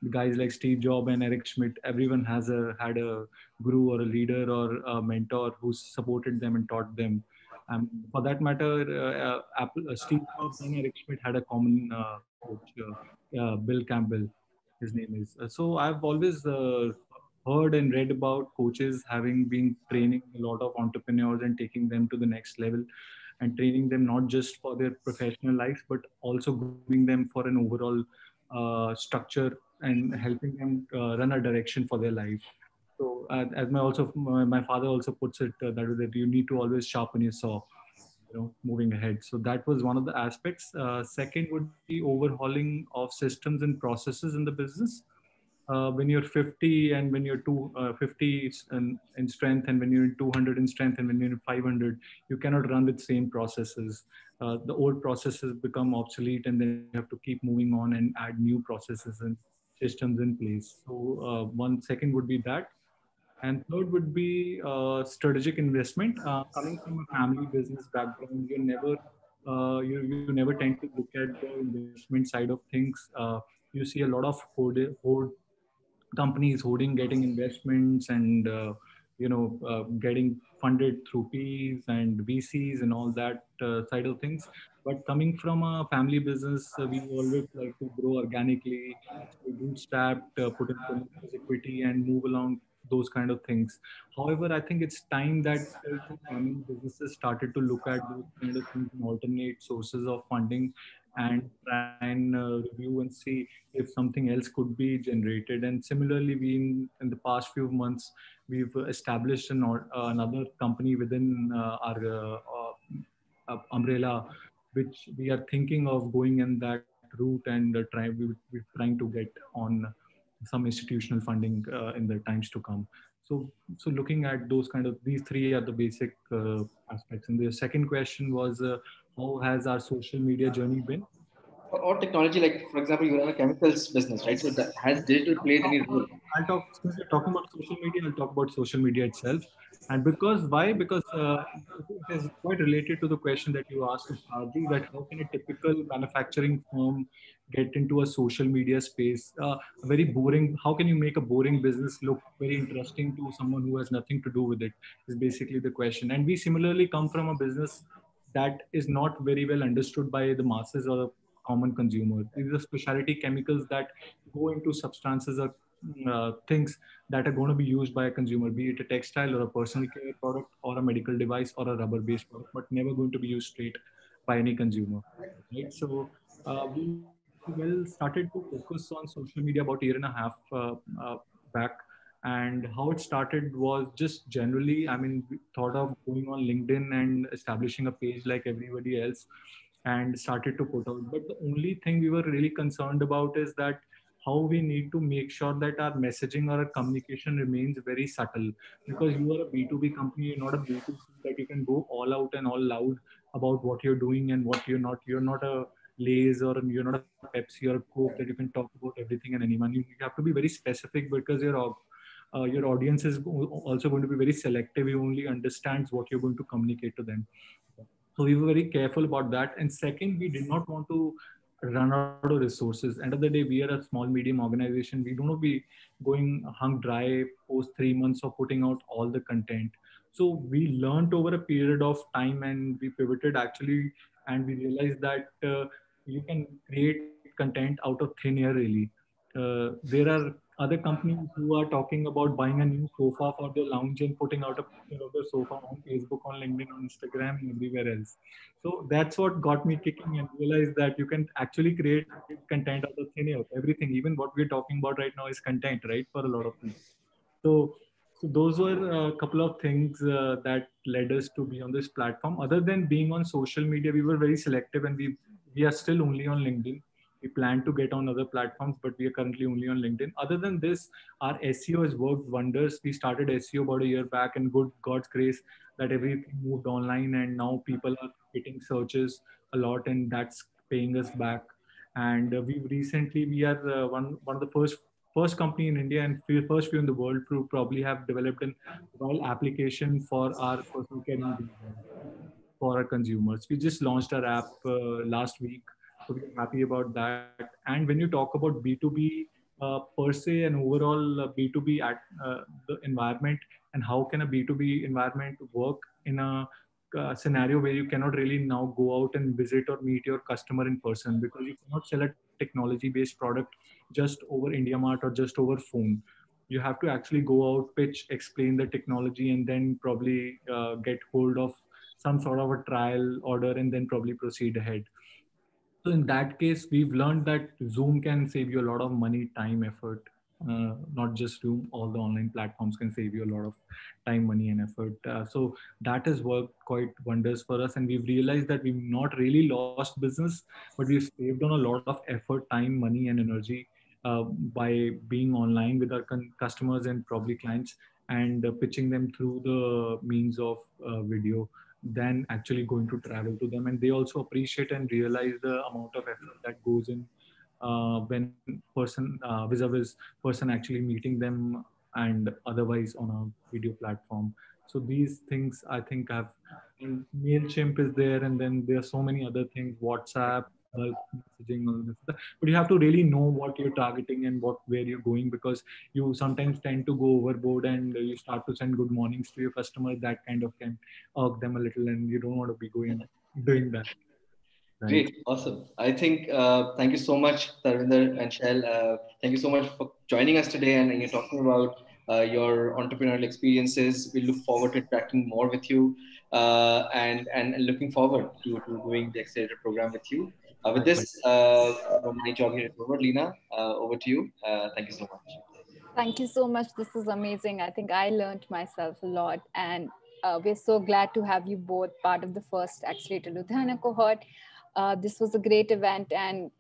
guys like Steve Jobs and Eric Schmidt. Everyone had a guru or a leader or a mentor who supported them and taught them. For that matter, Steve Jobs and Eric Schmidt had a common coach, Bill Campbell, his name is. So I've always heard and read about coaches having been training a lot of entrepreneurs and taking them to the next level, and training them not just for their professional lives but also grooming them for an overall structure and helping them run a direction for their life. So as my father also puts it, that you need to always sharpen your saw, moving ahead. So that was one of the aspects. Second would be overhauling of systems and processes in the business. When you're 50 and when you're 50 in strength, and when you're 200 in strength, and when you're 500, you cannot run with same processes. The old processes become obsolete, and then you have to keep moving on and add new processes and systems in place. So one second would be that. And third would be strategic investment. Coming from a family business background, you never tend to look at the investment side of things. You see a lot of companies holding, getting investments, and getting funded through Ps and VCs and all that side of things. But coming from a family business, we always like to grow organically, stay bootstrapped, put in promoter's equity, and move along those kind of things. However, I think it's time that businesses started to look at those kind of things and alternate sources of funding and try and review and see if something else could be generated. And similarly, we in the past few months, we've established another company within our umbrella, which we are thinking of going in that route, and we're trying to get on some institutional funding in the times to come. So looking at those kind of, these three are the basic aspects. And the second question was, how has our social media journey been? Or technology, like for example, you run a chemicals business, right? So has digital played any role? I'll talk, since we're talking about social media, I'll talk about social media itself. And because, why? Because it is quite related to the question that you asked of Hardy, that how can a typical manufacturing firm get into a social media space? A very boring, how can you make a boring business look very interesting to someone who has nothing to do with it, is basically the question. And we similarly come from a business that is not very well understood by the masses or the common consumer. These are specialty chemicals that go into substances or things that are going to be used by a consumer, be it a textile or a personal care product or a medical device or a rubber-based product, but never going to be used straight by any consumer. Right. So we started to focus on social media about a year and a half back. And how it started was just generally, I mean, we thought of going on LinkedIn and establishing a page like everybody else and started to put out. But the only thing we were really concerned about is that how we need to make sure that our messaging or our communication remains very subtle, because you are a B2B company, you're not a B2C that you can go all out and all loud about what you're doing and what you're not. You're not a Lay's or you're not a Pepsi or a Coke that you can talk about everything and anyone. You have to be very specific, because your audience is also going to be very selective. You only understands what you're going to communicate to them. So we were very careful about that. And second, we did not want to run out of resources. End of the day, we are a small, medium organization. We don't want to be going hung dry post 3 months of putting out all the content. So we learned over a period of time, and we pivoted actually, and we realized that you can create content out of thin air really. There are other companies who are talking about buying a new sofa for their lounge and putting out a picture of the sofa on Facebook, on LinkedIn, on Instagram, and everywhere else. So that's what got me kicking and realized that you can actually create content out of thin air. Everything, even what we're talking about right now, is content, right, for a lot of people. So, so those were a couple of things that led us to be on this platform. Other than being on social media, we were very selective, and we are still only on LinkedIn. We plan to get on other platforms, but we are currently only on LinkedIn. Other than this, our SEO has worked wonders. We started SEO about a year back, and good God's grace that everything moved online, and now people are hitting searches a lot, and that's paying us back. And we are one of the first company in India and first few in the world to probably have developed an mobile application for our personal care ingredients for our consumers. We just launched our app last week, so we're happy about that. And when you talk about B2B per se and overall B2B at the environment, and how can a B2B environment work in a scenario where you cannot really now go out and visit or meet your customer in person, because you cannot sell a technology based product just over IndiaMart or just over phone. You have to actually go out, pitch, explain the technology, and then probably get hold of some sort of a trial order, and then probably proceed ahead. So in that case, we've learned that Zoom can save you a lot of money, time, effort. Not just Zoom, all the online platforms can save you a lot of time, money, and effort. So that has worked quite wonders for us. And we've realized that we've not really lost business, but we've saved on a lot of effort, time, money, and energy by being online with our customers and probably clients, and pitching them through the means of video, than actually going to travel to them. And they also appreciate and realize the amount of effort that goes in when person vis-a-vis person actually meeting them and otherwise on a video platform. So these things I think have, and MailChimp is there, and then there are so many other things, WhatsApp, bulk messaging, all this. But you have to really know what you're targeting and where you're going, because you sometimes tend to go overboard and you start to send good mornings to your customer. That kind of can irk them a little, and you don't want to be doing that. Right. Great, awesome. I think thank you so much, Tarvinder and Shell. Thank you so much for joining us today, and you're talking about your entrepreneurial experiences. We look forward to interacting more with you, and looking forward to doing the accelerator program with you. With this, my job here is over. Lena, over to you. Thank you so much. Thank you so much. This is amazing. I think I learned myself a lot, and we're so glad to have you both part of the first Accelerator Ludhiana cohort. This was a great event, and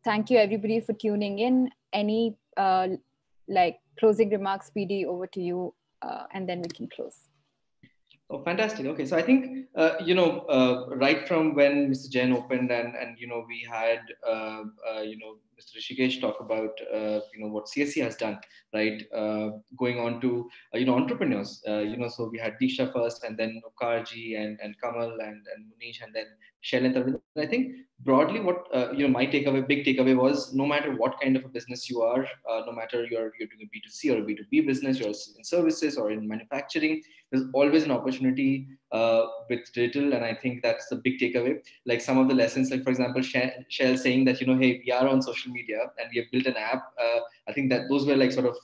thank you everybody for tuning in. Any like closing remarks, PD, over to you, and then we can close. Oh, fantastic. Okay, so I think right from when Mr. Jain opened, and we had Mr. Rishikesh talk about what CSC has done, right? Going on to entrepreneurs. So we had Disha first, and then Okarji, and Kamal, and Munish, and then Shell and Tarvind. I think broadly, what my big takeaway was, no matter what kind of a business you are, no matter you're doing a B2C or a B2B business, you're in services or in manufacturing, there's always an opportunity with digital, and I think that's the big takeaway. Like some of the lessons, like for example, Shell saying that hey, we are on social media and we have built an app. I think that those were like sort of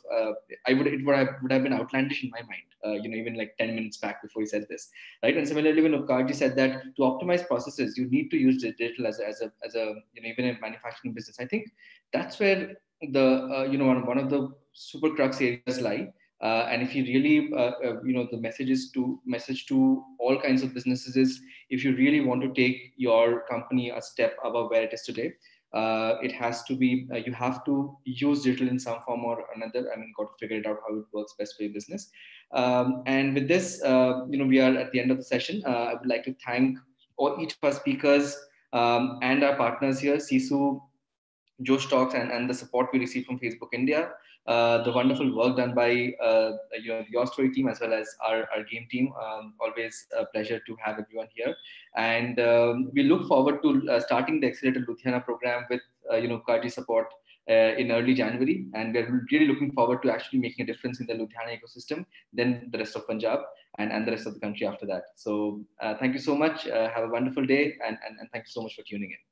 it would have been outlandish in my mind. Even like 10 minutes back before he said this, right? And similarly, when Upkarji said that to optimize processes, you need to use digital as a even a manufacturing business. I think that's where the one of the super crux areas lie. And if you really, the message to all kinds of businesses is, if you really want to take your company a step above where it is today, it has to be, you have to use digital in some form or another. I mean, got to figure it out how it works best for your business. And with this, we are at the end of the session. I would like to thank each of our speakers and our partners here, Sisu, Josh Talks, and the support we receive from Facebook India, the wonderful work done by your story team as well as our game team. Always a pleasure to have everyone here. And we look forward to starting the Accelerator Ludhiana program with Kaji support in early January. And we're really looking forward to actually making a difference in the Ludhiana ecosystem, then the rest of Punjab, and the rest of the country after that. So thank you so much. Have a wonderful day, and thank you so much for tuning in.